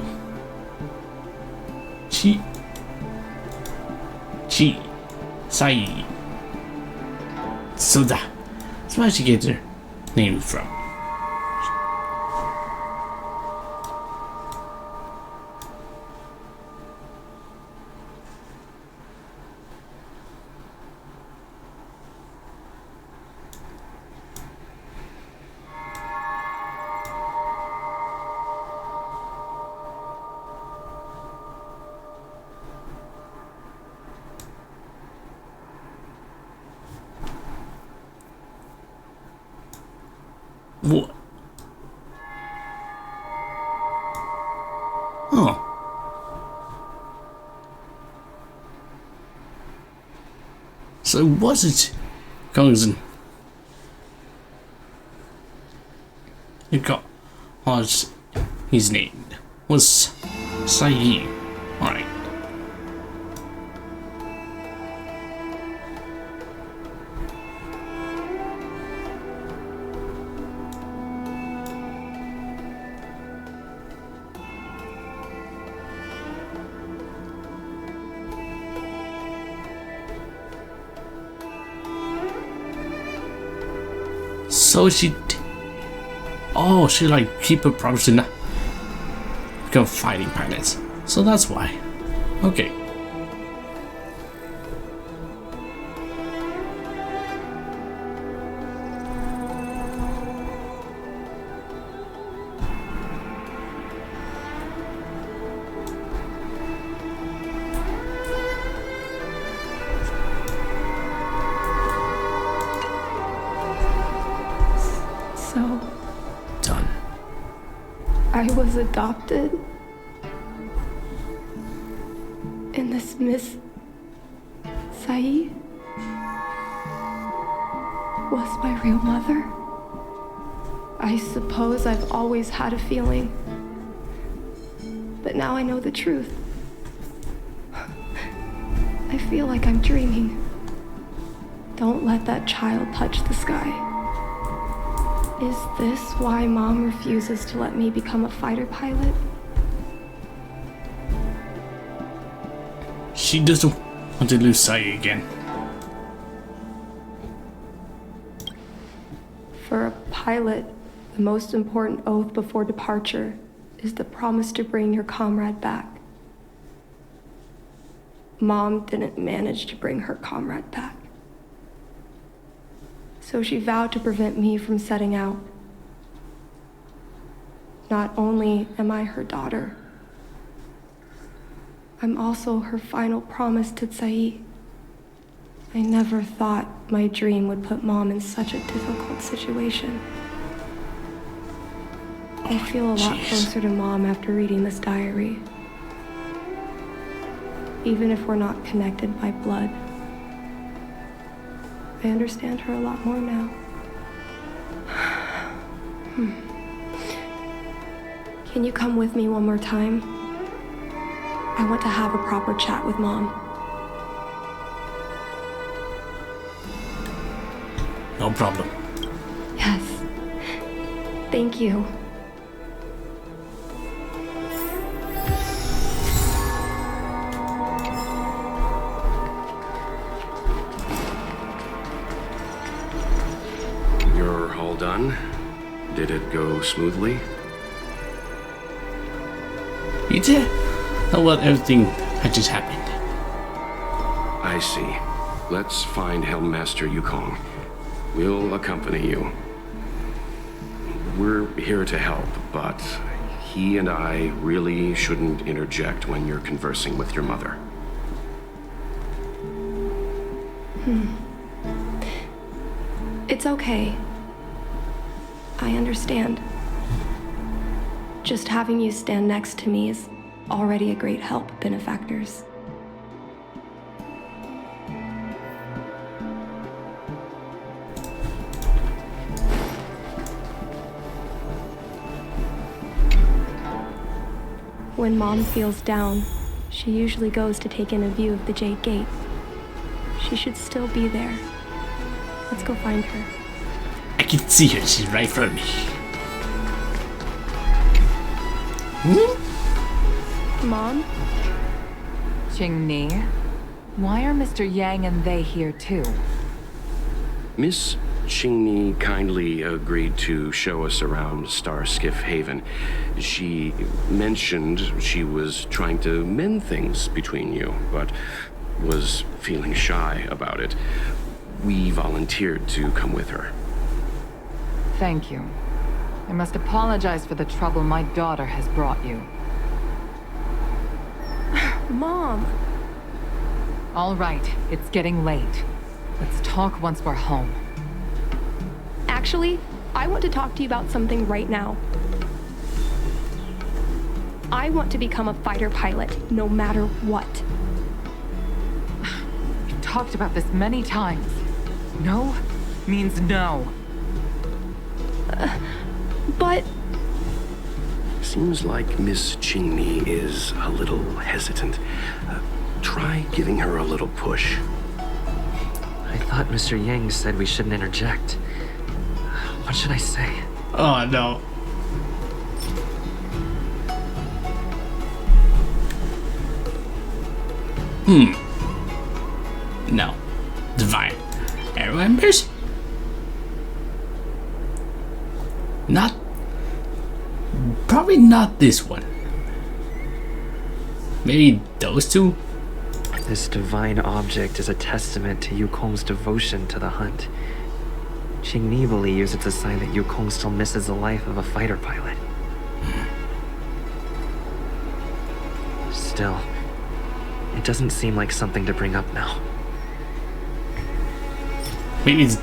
Sai. So that's where she gets her name from. What? Oh. So was it Kong's his name was Sai. Alright. So she like keep her promise to not become fighting pilots. So that's why. Okay. So, Done. I was adopted. And this Miss Sai was my real mother. I suppose I've always had a feeling. But now I know the truth. I feel like I'm dreaming. Don't let that child touch the sky. Is this why Mom refuses to let me become a fighter pilot? She doesn't want to lose Sai again. For a pilot, the most important oath before departure is the promise to bring your comrade back. Mom didn't manage to bring her comrade back. So she vowed to prevent me from setting out. Not only am I her daughter, I'm also her final promise to Sai. I never thought my dream would put Mom in such a difficult situation. I feel a lot closer to Mom after reading this diary. Even if we're not connected by blood. I understand her a lot more now. Can you come with me one more time? I want to have a proper chat with Mom. No problem. Yes. Thank you. You're all done? Did it go smoothly? You did? How about everything that just happened? I see. Let's find Helmmaster Yukong. We'll accompany you. We're here to help, but he and I really shouldn't interject when you're conversing with your mother. It's okay. I understand. Just having you stand next to me is already a great help, benefactors. When Mom feels down, she usually goes to take in a view of the Jade Gate. She should still be there. Let's go find her. I can see her. She's right in front of me. Mom? Qingni, why are Mr. Yang and they here too? Miss Qingni kindly agreed to show us around Starskiff Haven. She mentioned she was trying to mend things between you, but was feeling shy about it. We volunteered to come with her. Thank you. I must apologize for the trouble my daughter has brought you. Mom! All right, it's getting late. Let's talk once we're home. Actually, I want to talk to you about something right now. I want to become a fighter pilot, no matter what. We've talked about this many times. No means no. But... Seems like Miss Qingni is a little hesitant. Try giving her a little push. I thought Mr. Yang said we shouldn't interject. What should I say? Oh no. No. Divine. Arrow Embers? Not... Probably not this one. Maybe those two? This divine object is a testament to Yukong's devotion to the hunt. Qingni believes it's a sign that Yukong still misses the life of a fighter pilot. Still, it doesn't seem like something to bring up now. Maybe it's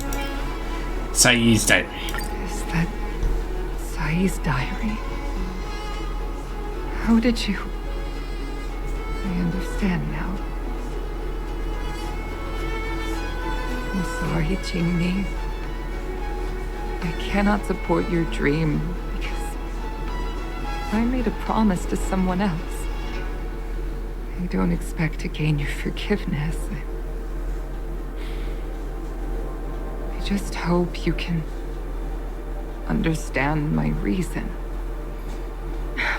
Sai's diary. Is that Sai's diary? How did you... I understand now. I'm sorry, Qingni. I cannot support your dream because I made a promise to someone else. I don't expect to gain your forgiveness. I just hope you can understand my reason.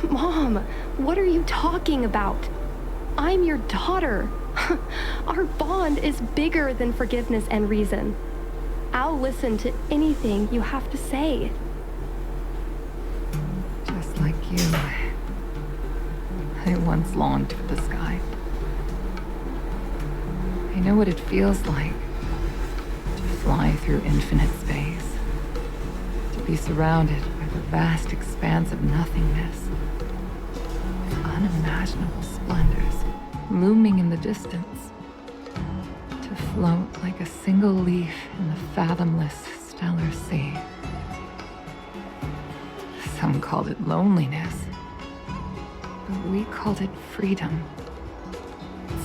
Mom, what are you talking about? I'm your daughter. Our bond is bigger than forgiveness and reason. I'll listen to anything you have to say. Just like you, I once longed for the sky. I know what it feels like to fly through infinite space, to be surrounded by the vast expanse of nothingness, with unimaginable splendors looming in the distance. To float like a single leaf in the fathomless stellar sea. Some called it loneliness, but we called it freedom.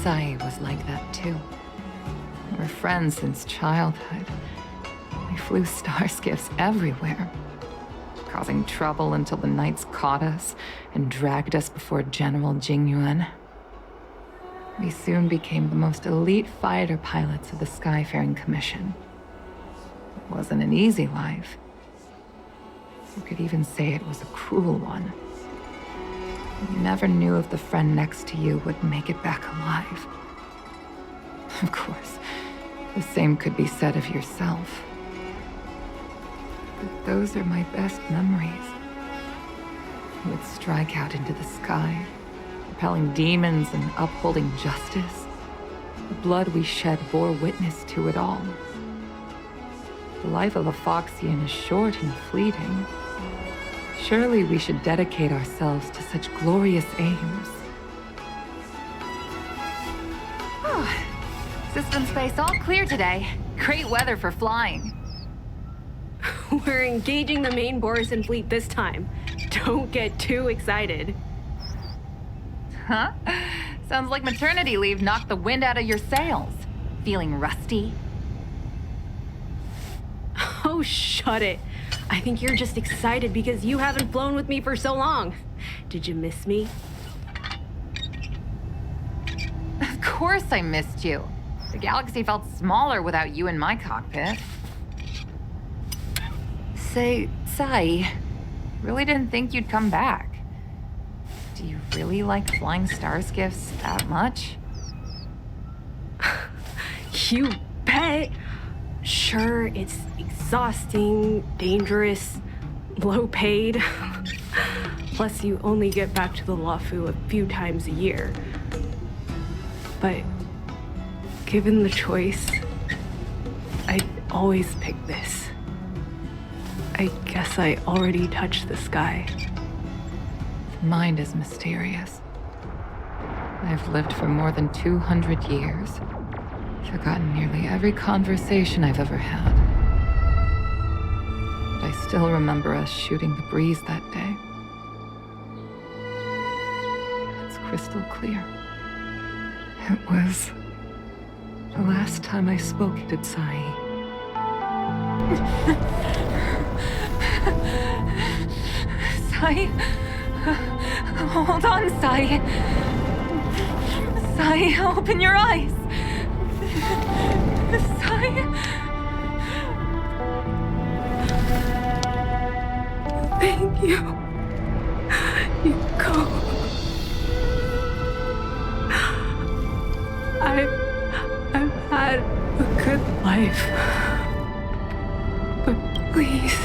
Sai was like that too. We were friends since childhood. We flew starskiffs everywhere, causing trouble until the knights caught us and dragged us before General Jingyuan. We soon became the most elite fighter pilots of the Skyfaring Commission. It wasn't an easy life. You could even say it was a cruel one. You never knew if the friend next to you would make it back alive. Of course, the same could be said of yourself. But those are my best memories. You would strike out into the sky, repelling demons and upholding justice. The blood we shed bore witness to it all. The life of a Foxian is short and fleeting. Surely we should dedicate ourselves to such glorious aims. System space all clear today. Great weather for flying. We're engaging the main Borison fleet this time. Don't get too excited. Huh? Sounds like maternity leave knocked the wind out of your sails. Feeling rusty? Oh, shut it. I think you're just excited because you haven't flown with me for so long. Did you miss me? Of course I missed you. The galaxy felt smaller without you in my cockpit. Say, Sai, really didn't think you'd come back. Do you really like flying stars gifts that much? You bet. Sure, it's exhausting, dangerous, low paid. Plus, you only get back to the Luofu a few times a year. But given the choice, I'd always pick this. I guess I already touched the sky. Mind is mysterious. I've lived for more than 200 years. Forgotten nearly every conversation I've ever had. But I still remember us shooting the breeze that day. It's crystal clear. It was the last time I spoke to Sai. Sai? Hold on, Sai. Sai, open your eyes. Sai. Thank you. Yukong. I've had a good life. But please,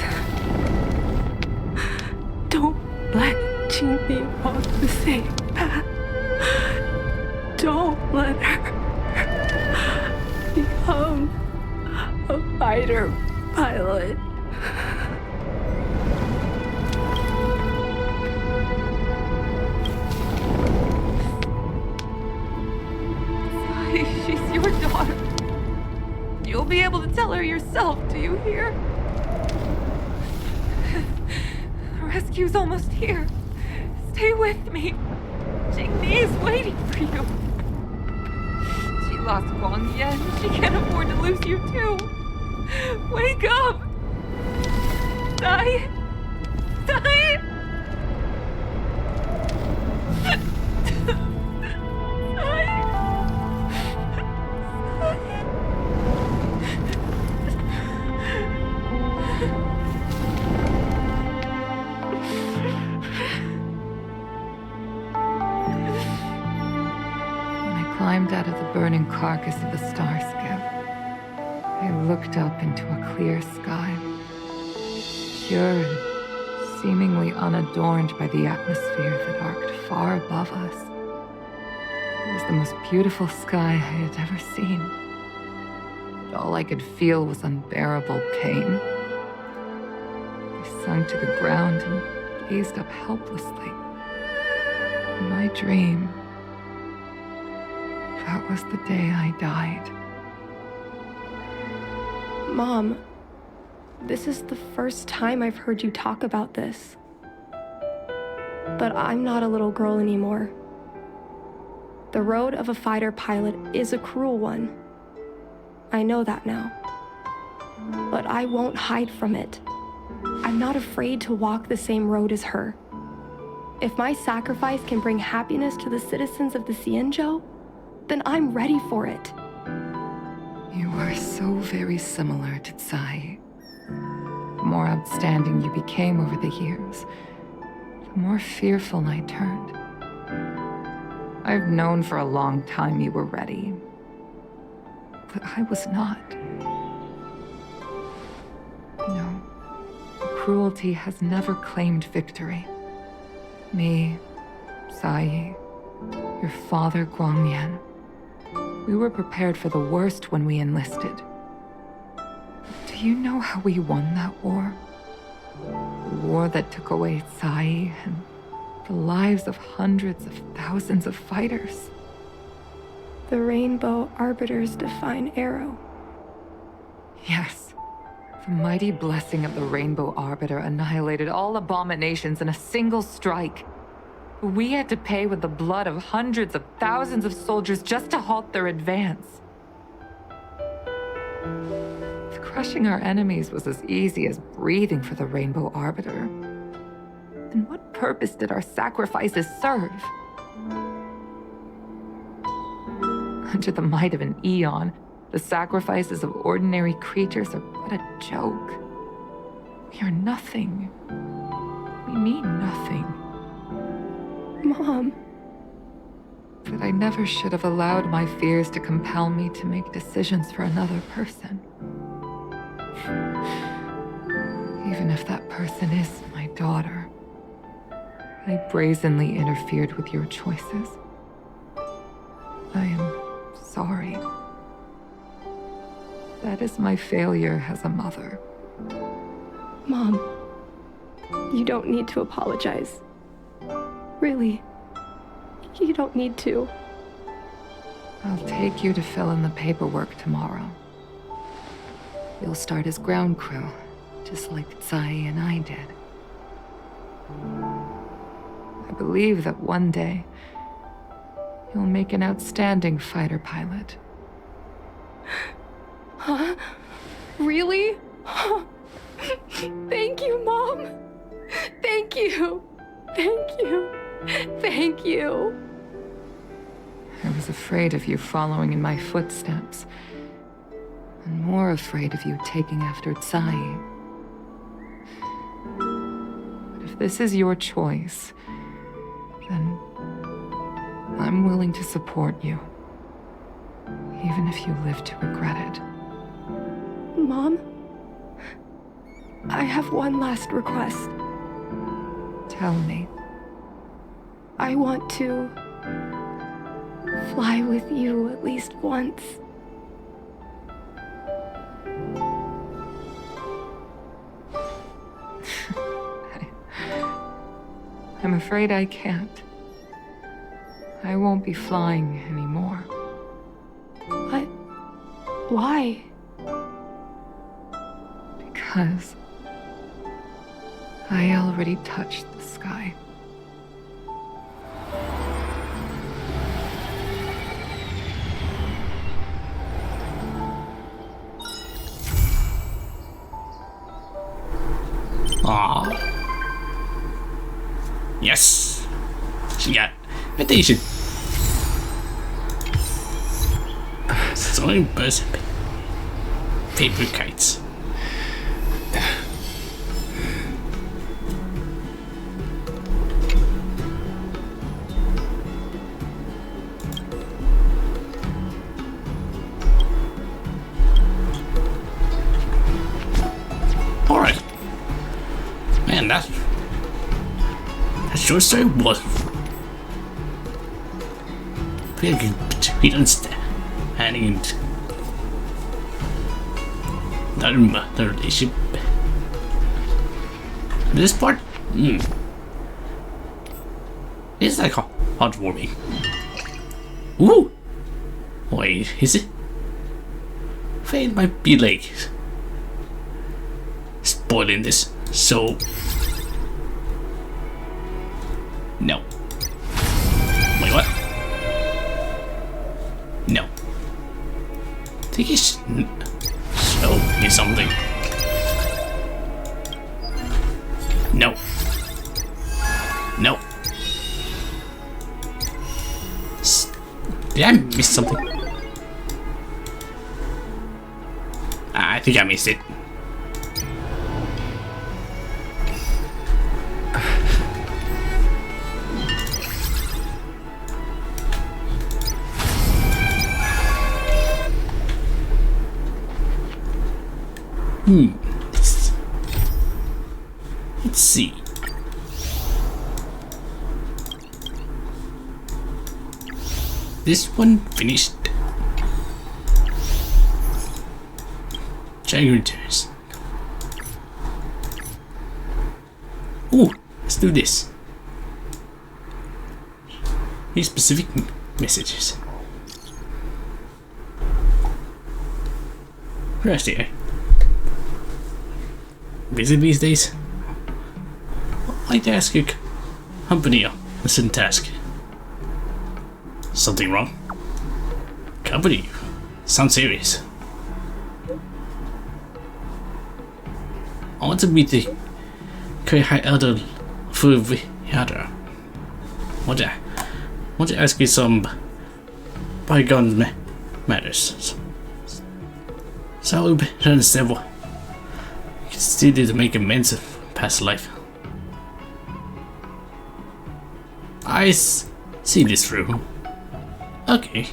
don't let Jinmi walk the same path. Don't let her become a fighter pilot. She's your daughter. You'll be able to tell her yourself, do you hear? The rescue's almost here. Stay with me. Jingmi is waiting for you. She lost Guang Yan. She can't afford to lose you too. Wake up! Sai! Sai! Climbed out of the burning carcass of the starskip. I looked up into a clear sky, pure and seemingly unadorned by the atmosphere that arced far above us. It was the most beautiful sky I had ever seen. But all I could feel was unbearable pain. I sunk to the ground and gazed up helplessly. In my dream, that was the day I died. Mom, this is the first time I've heard you talk about this. But I'm not a little girl anymore. The road of a fighter pilot is a cruel one. I know that now. But I won't hide from it. I'm not afraid to walk the same road as her. If my sacrifice can bring happiness to the citizens of the Xianzhou, then I'm ready for it. You are so very similar to Tsai. The more outstanding you became over the years, the more fearful I turned. I've known for a long time you were ready, but I was not. No, cruelty has never claimed victory. Me, Tsai, your father Guangyan. We were prepared for the worst when we enlisted. Do you know how we won that war? The war that took away Tsai and the lives of hundreds of thousands of fighters. The Rainbow Arbiter's divine arrow. Yes. The mighty blessing of the Rainbow Arbiter annihilated all abominations in a single strike. We had to pay with the blood of hundreds of thousands of soldiers just to halt their advance. If crushing our enemies was as easy as breathing for the Rainbow Arbiter, then what purpose did our sacrifices serve? Under the might of an eon, the sacrifices of ordinary creatures are but a joke. We are nothing. We mean nothing. Mom. But I never should have allowed my fears to compel me to make decisions for another person. Even if that person is my daughter, I brazenly interfered with your choices. I am sorry. That is my failure as a mother. Mom, you don't need to apologize. Really, you don't need to. I'll take you to fill in the paperwork tomorrow. You'll start as ground crew, just like Tsai and I did. I believe that one day, you'll make an outstanding fighter pilot. Huh? Really? Thank you, Mom. Thank you. Thank you. Thank you. I was afraid of you following in my footsteps. And more afraid of you taking after Tsai. But if this is your choice, then I'm willing to support you. Even if you live to regret it. Mom, I have one last request. Tell me. I want to fly with you at least once. I'm afraid I can't. I won't be flying anymore. What? Why? Because I already touched the sky. Aww. Yes. She got invitation. Soaring birds and paper kites. Alright. Man, that short story was pretty good between understanding the relationship. This part, it's like heartwarming. Ooh! Wait, is it? Fate might be like spoiling this, so no. Wait, what? No. I think he should show me something. No. No. Did I miss something? I think I missed it. Let's see. This one finished. Dragon returns. Ooh, let's do this. These specific messages. Rusty, busy these days? I'd like to ask you company on a certain task. Something wrong? Company? Sounds serious. I want to meet the current High Elder for Yada. I want to ask you some bygone matters. So I will understand what you can still do to make amends of past life. I see this through. Okay.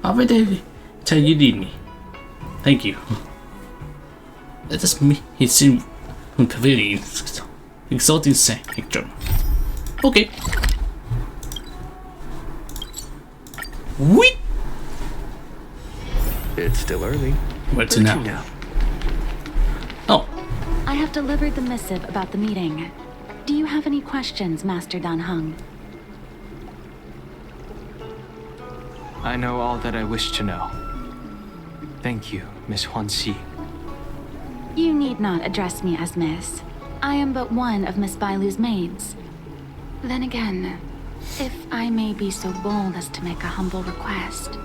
I'll be there till you need me. Thank you. Let us meet in Pavilion. Exalting Sanctum. Okay. Wait! It's still early. Where to now? Oh. I have delivered the missive about the meeting. Do you have any questions, Master Dan Heng? I know all that I wish to know. Thank you, Miss Huan Xi. You need not address me as Miss. I am but one of Miss Bailu's maids. Then again, if I may be so bold as to make a humble request.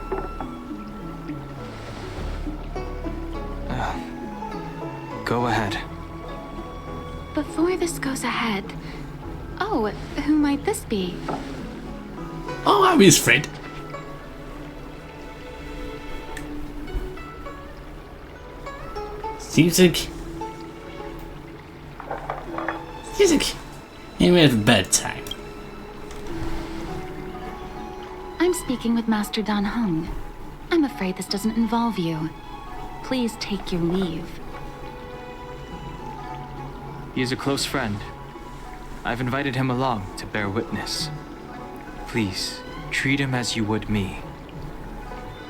Go ahead. Before this goes ahead... Oh, who might this be? Oh, I'm his friend. Seems like he may have a bad time. I'm speaking with Master Dan Heng. I'm afraid this doesn't involve you. Please take your leave. He is a close friend. I've invited him along to bear witness. Please, treat him as you would me.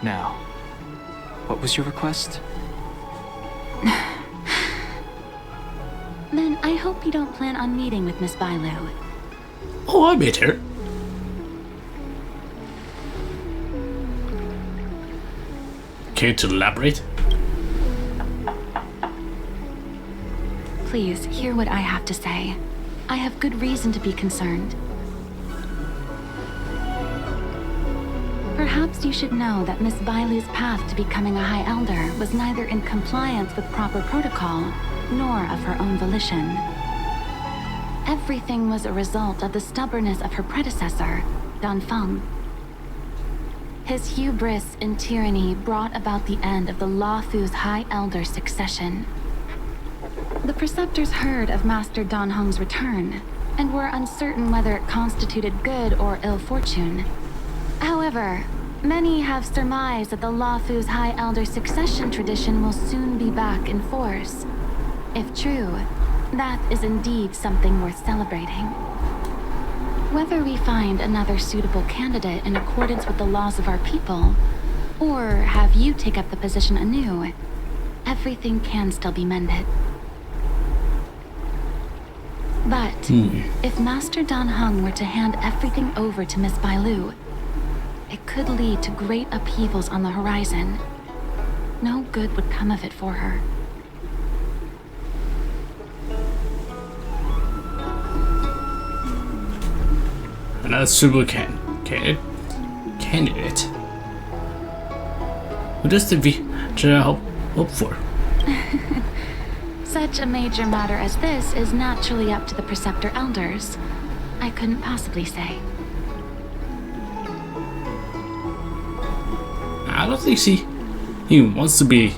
Now, what was your request? Then I hope you don't plan on meeting with Miss Bailu. Oh, I met her. Care to elaborate? Please, hear what I have to say. I have good reason to be concerned. Perhaps you should know that Miss Bailu's path to becoming a High Elder was neither in compliance with proper protocol, nor of her own volition. Everything was a result of the stubbornness of her predecessor, Dan Feng. His hubris and tyranny brought about the end of the Luofu's High Elder succession. The Preceptors heard of Master Dan Heng's return, and were uncertain whether it constituted good or ill fortune. However, many have surmised that the Luofu's High Elder succession tradition will soon be back in force. If true, that is indeed something worth celebrating. Whether we find another suitable candidate in accordance with the laws of our people, or have you take up the position anew, everything can still be mended. But if Master Dan Heng were to hand everything over to Miss Bailu, it could lead to great upheavals on the horizon. No good would come of it for her. Another suitable candidate? Who does the future hope for? Such a major matter as this is naturally up to the Preceptor Elders. I couldn't possibly say. I don't think he wants to be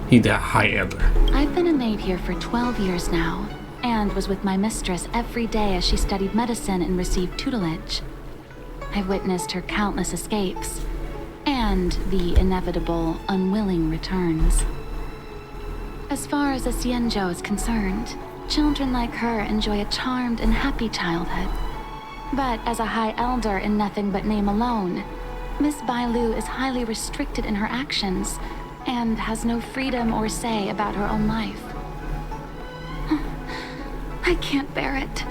the High Elder. I've been a maid here for 12 years now, and was with my mistress every day as she studied medicine and received tutelage. I've witnessed her countless escapes, and the inevitable, unwilling returns. As far as a Xianzhou is concerned, children like her enjoy a charmed and happy childhood. But as a High Elder in nothing but name alone, Miss Bailu is highly restricted in her actions, and has no freedom or say about her own life. I can't bear it.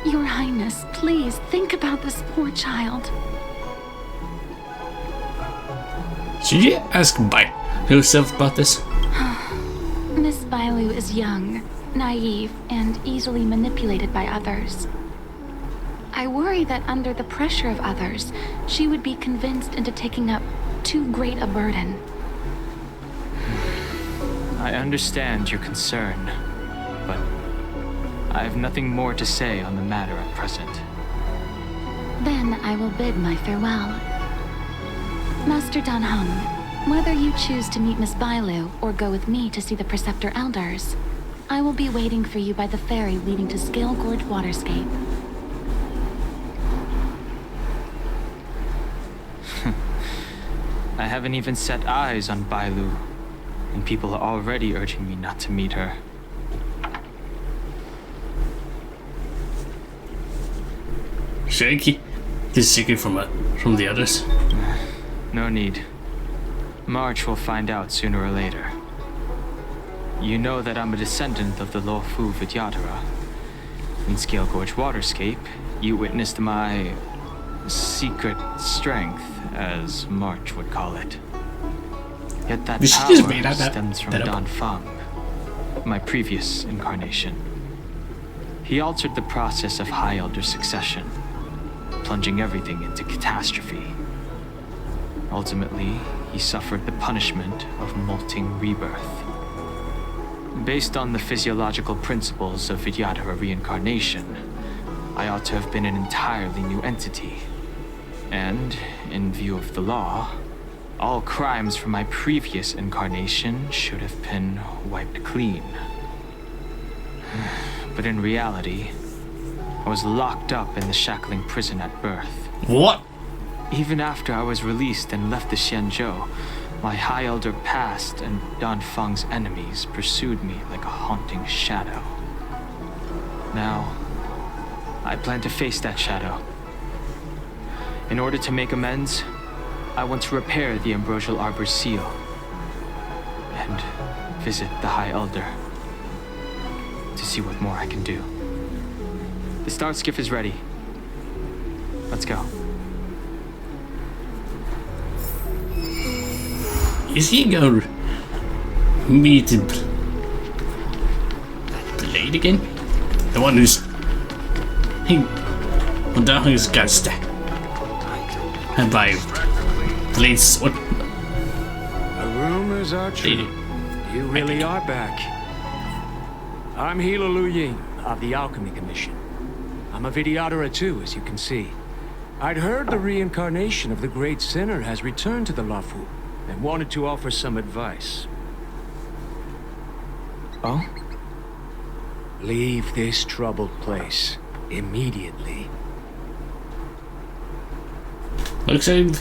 Your Highness, please think about this poor child. Should you ask by yourself about this? Bailu is young, naive, and easily manipulated by others. I worry that under the pressure of others, she would be convinced into taking up too great a burden. I understand your concern, but I have nothing more to say on the matter at present. Then I will bid my farewell. Master Dan Heng, whether you choose to meet Miss Bailu or go with me to see the Preceptor Elders, I will be waiting for you by the ferry leading to Scale Gorge Waterscape. I haven't even set eyes on Bailu, and people are already urging me not to meet her. Shaky. This secret from the others. No need. March will find out sooner or later. You know that I'm a descendant of the Luofu Vidyadhara. In Scale Gorge Waterscape, you witnessed my secret strength, as March would call it. Yet that power stems from Dan Feng, my previous incarnation. He altered the process of High Elder succession, plunging everything into catastrophe. Ultimately, he suffered the punishment of molting rebirth. Based on the physiological principles of Vidyadhara reincarnation, I ought to have been an entirely new entity. And, in view of the law, all crimes from my previous incarnation should have been wiped clean. But in reality, I was locked up in the shackling prison at birth. What? Even after I was released and left the Xianzhou, my High Elder past and Dan Feng's enemies pursued me like a haunting shadow. Now, I plan to face that shadow. In order to make amends, I want to repair the Ambrosial Arbor's seal and visit the High Elder to see what more I can do. The start skiff is ready. Let's go. Is he going to meet the blade again? The one who's down his guts and by blade sword. The rumors are true. You really are back. I'm Hilo Lu Ying of the Alchemy Commission. I'm a Vidyadhara too, as you can see. I'd heard the reincarnation of the Great Sinner has returned to the Luofu and wanted to offer some advice. Oh? Leave this troubled place immediately. Looks like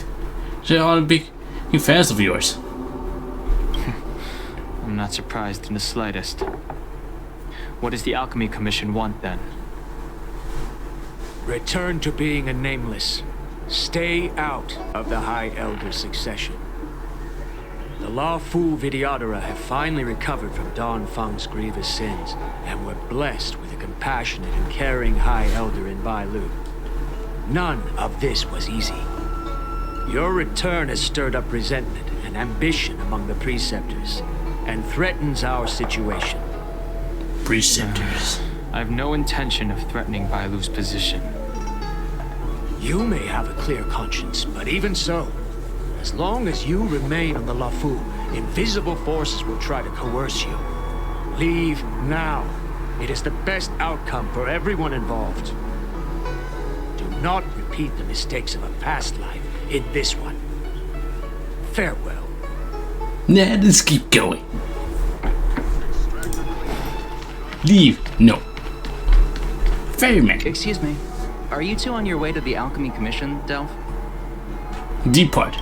they are big fans of yours. I'm not surprised in the slightest. What does the Alchemy Commission want then? Return to being a nameless. Stay out of the High Elder succession. The Luofu Vidyadhara have finally recovered from Dan Feng's grievous sins, and were blessed with a compassionate and caring High Elder in Bailu. None of this was easy. Your return has stirred up resentment and ambition among the Preceptors, and threatens our situation. Preceptors. I have no intention of threatening Bailu's position. You may have a clear conscience, but even so, as long as you remain on the Luofu, invisible forces will try to coerce you. Leave now. It is the best outcome for everyone involved. Do not repeat the mistakes of a past life in this one. Farewell. Nah, let's keep going. Leave. No. Ferryman. Excuse me. Are you two on your way to the Alchemy Commission, Delph? Depart.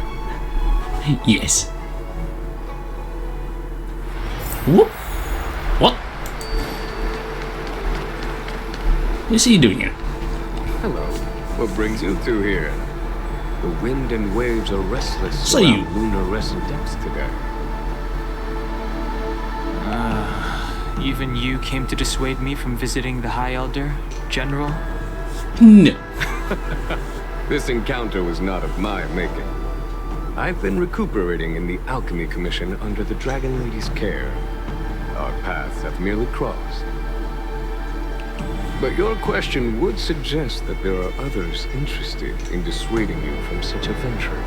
Yes. Whoop. What? What's he doing here? Hello. What brings you two here? The wind and waves are restless So around you lunar-rested depths today. Even you came to dissuade me from visiting the High Elder, General? No. This encounter was not of my making. I've been recuperating in the Alchemy Commission under the Dragon Lady's care. our paths have merely crossed. But your question would suggest that there are others interested in dissuading you from such a venture.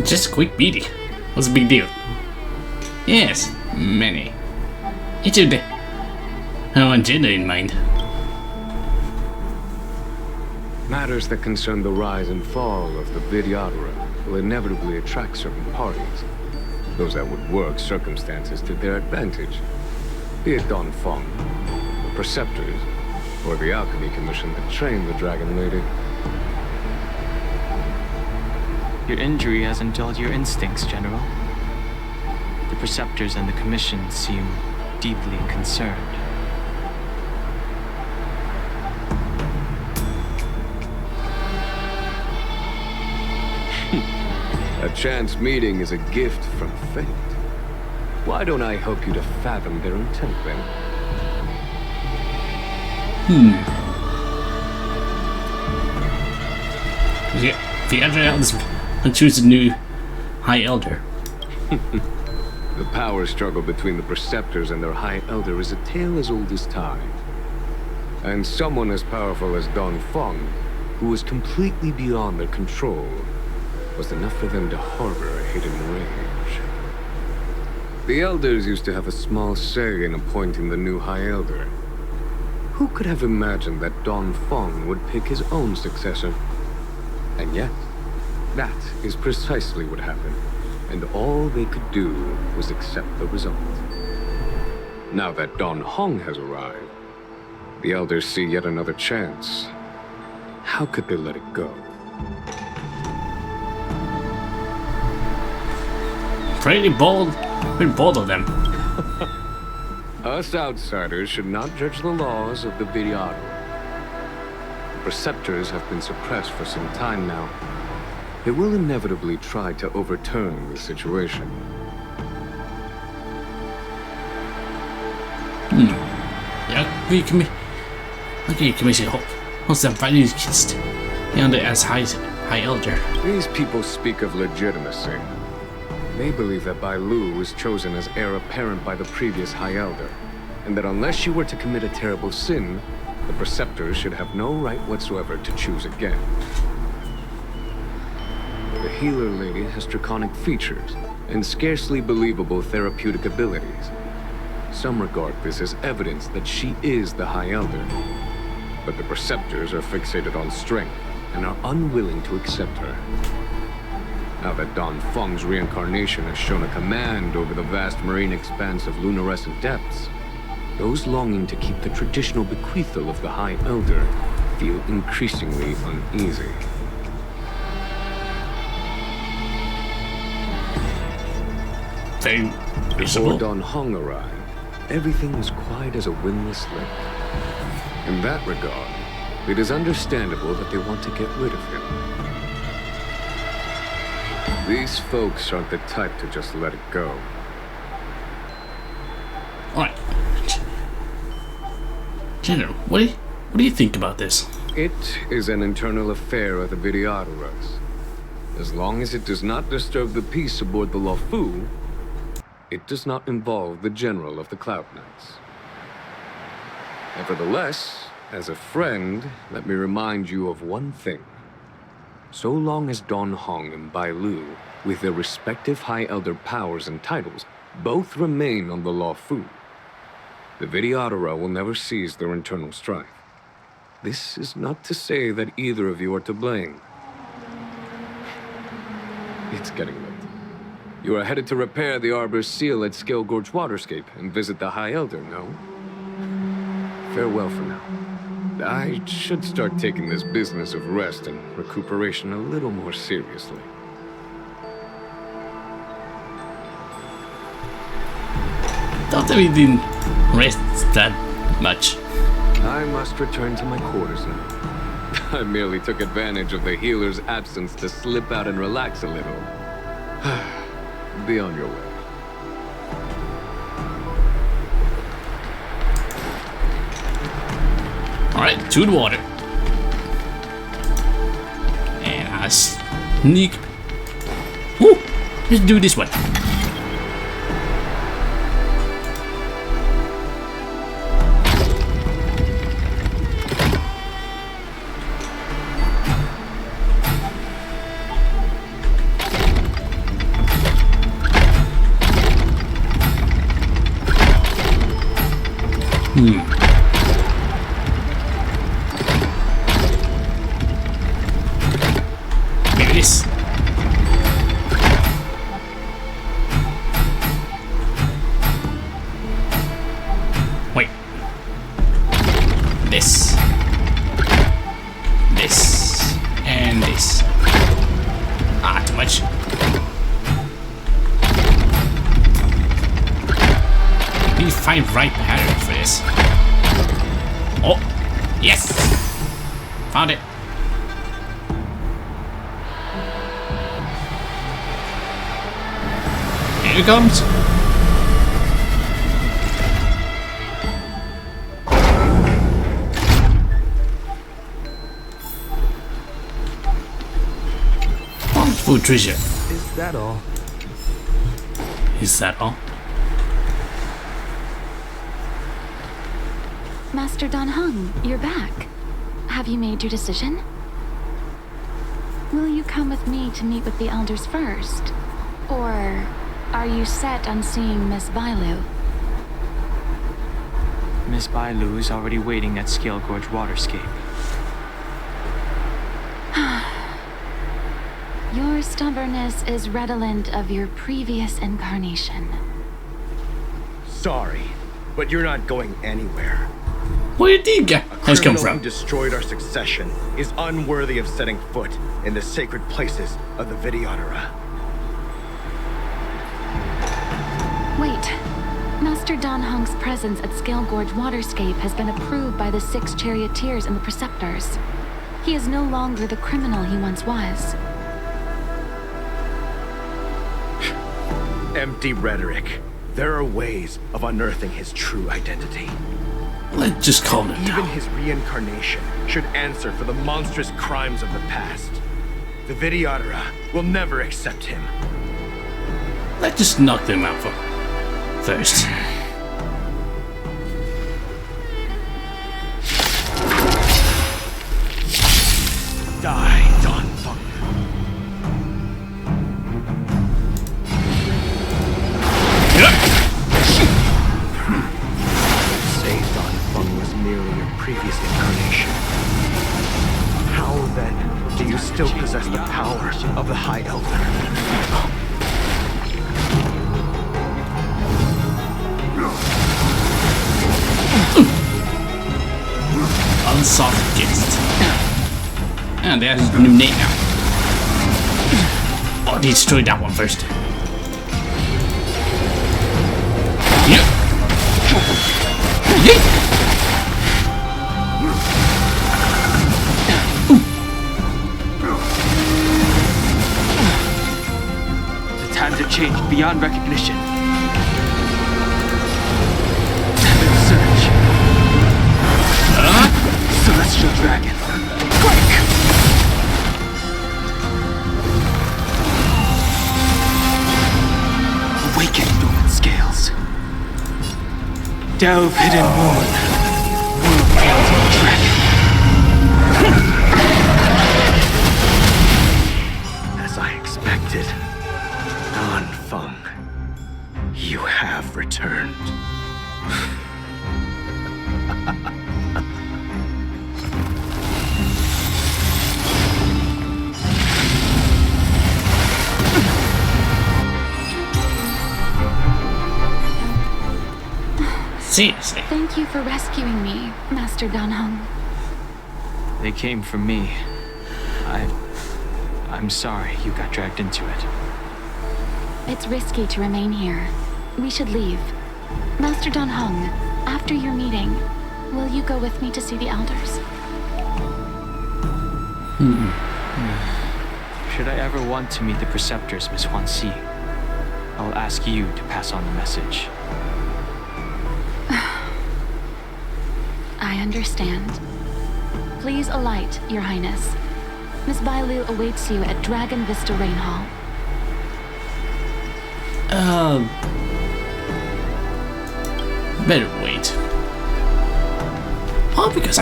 Just a quick meeting. What's the big deal? Yes, many. Each of them have one agenda in mind. Matters that concern the rise and fall of the Vidyadhara will inevitably attract certain parties. Those that would work circumstances to their advantage. Be it Don Fong, the Preceptors, or the Alchemy Commission that trained the Dragon Lady. Your injury hasn't dulled your instincts, General. The Preceptors and the Commission seem deeply concerned. A chance meeting is a gift from fate. Why don't I help you to fathom their intent, then? Yeah, the other elders and choose a new High Elder. The power struggle between the Preceptors and their High Elder is a tale as old as time. And someone as powerful as Don Fong, who was completely beyond their control, was enough for them to harbor a hidden rage. The Elders used to have a small say in appointing the new High Elder. Who could have imagined that Don Fong would pick his own successor? And yet, that is precisely what happened, and all they could do was accept the result. Now that Don Hong has arrived, the Elders see yet another chance. How could they let it go? Pretty bold of them. Us outsiders should not judge the laws of the Vidyadhara. The Preceptors have been suppressed for some time now. They will inevitably try to overturn the situation. Ja, vi commission hos den faktiskt as High Elder. These people speak of legitimacy. They believe that Bai Lu was chosen as heir apparent by the previous High Elder, and that unless you were to commit a terrible sin, the Preceptors should have no right whatsoever to choose again. The healer lady has draconic features and scarcely believable therapeutic abilities. Some regard this as evidence that she is the High Elder, but the Preceptors are fixated on strength and are unwilling to accept her. Now that Don Fong's reincarnation has shown a command over the vast marine expanse of luminescent depths, those longing to keep the traditional bequeathal of the High Elder feel increasingly uneasy. Before Don Hong arrived, everything was quiet as a windless lake. In that regard, it is understandable that they want to get rid of him. These folks aren't the type to just let it go. Alright. General, what do you think about this? It is an internal affair of the Vidyadharas. As long as it does not disturb the peace aboard the Luofu, it does not involve the General of the Cloud Knights. Nevertheless, as a friend, let me remind you of one thing. So long as Don Hong and Bai Lu, with their respective High Elder powers and titles, both remain on the Luofu, the Vidyadhara will never cease their internal strife. This is not to say that either of you are to blame. It's getting late. You are headed to repair the Arbor's seal at Scale Gorge Waterscape and visit the High Elder, no? Farewell for now. I should start taking this business of rest and recuperation a little more seriously. Thought that we didn't rest that much. I must return to my quarters now. I merely took advantage of the healer's absence to slip out and relax a little. Be on your way. Alright, to the water. And I sneak. Woo! Let's do this one. Maybe this. Wait. This. This. And this. Ah, too much. We find right pattern for this. Oh, yes! Found it. Here it comes. Food treasure. Is that all? Is that all? Master Dan Heng, you're back. Have you made your decision? Will you come with me to meet with the elders first? Or are you set on seeing Miss Bailu? Miss Bailu is already waiting at Scale Gorge Waterscape. Your stubbornness is redolent of your previous incarnation. Sorry, but you're not going anywhere. Where did you guys come Criminal from? who destroyed our succession is unworthy of setting foot in the sacred places of the Vidyadhara. Wait. Master Dan Heng's presence at Scale Gorge Waterscape has been approved by the 6 charioteers and the preceptors. He is no longer the criminal he once was. Empty rhetoric. There are ways of unearthing his true identity. Let's just calm him Even down. his reincarnation should answer for the monstrous crimes of the past. The Vidyadhara will never accept him. Let's just knock them out first. Die, Don Fung. Say Don Fung was merely your previous incarnation. How then do you still possess the power of the High Elder? Unsolved guest. And there's his new name now. Oh, destroy that one first. Yep. The times have changed beyond recognition. Celestial Dragon. Quick! Awaken, dormant scales. Delve, hidden moon. World dragon. As I expected, Don Fung, you have returned. Seriously. Thank you for rescuing me, Master Dan Heng. They came for me. I'm sorry you got dragged into it. It's risky to remain here. We should leave. Master Dan Heng, after your meeting, will you go with me to see the elders? Should I ever want to meet the preceptors, Miss Huanxi, I'll ask you to pass on the message. I understand. Please alight, Your Highness. Miss Bailu awaits you at Dragon Vista Rain Hall. Better wait. Oh, because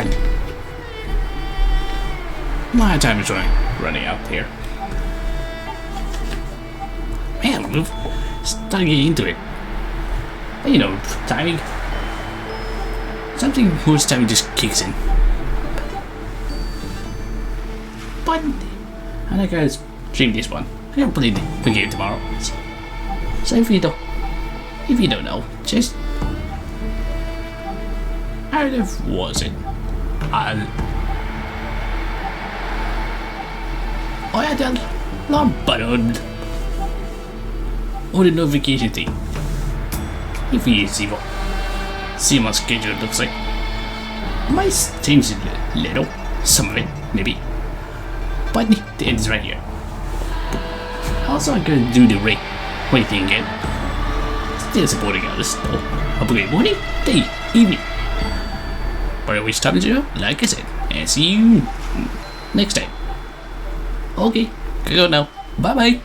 my time is running out here. Man, we've started getting into it. But, you know, timing. Something whose timing just kicks in. But I'm not gonna stream this one. I'm gonna play the game tomorrow. So if you don't know, just how was it? I had the alarm button or the notification thing. If you see my schedule looks like, might change it a little, some of it maybe, but the end is right here. Also, I'm gonna do the rate thing again. Still supporting others though. Have a great morning, day, evening. But which time is it? Like I said, and see you next time. Okay, go now. Bye bye.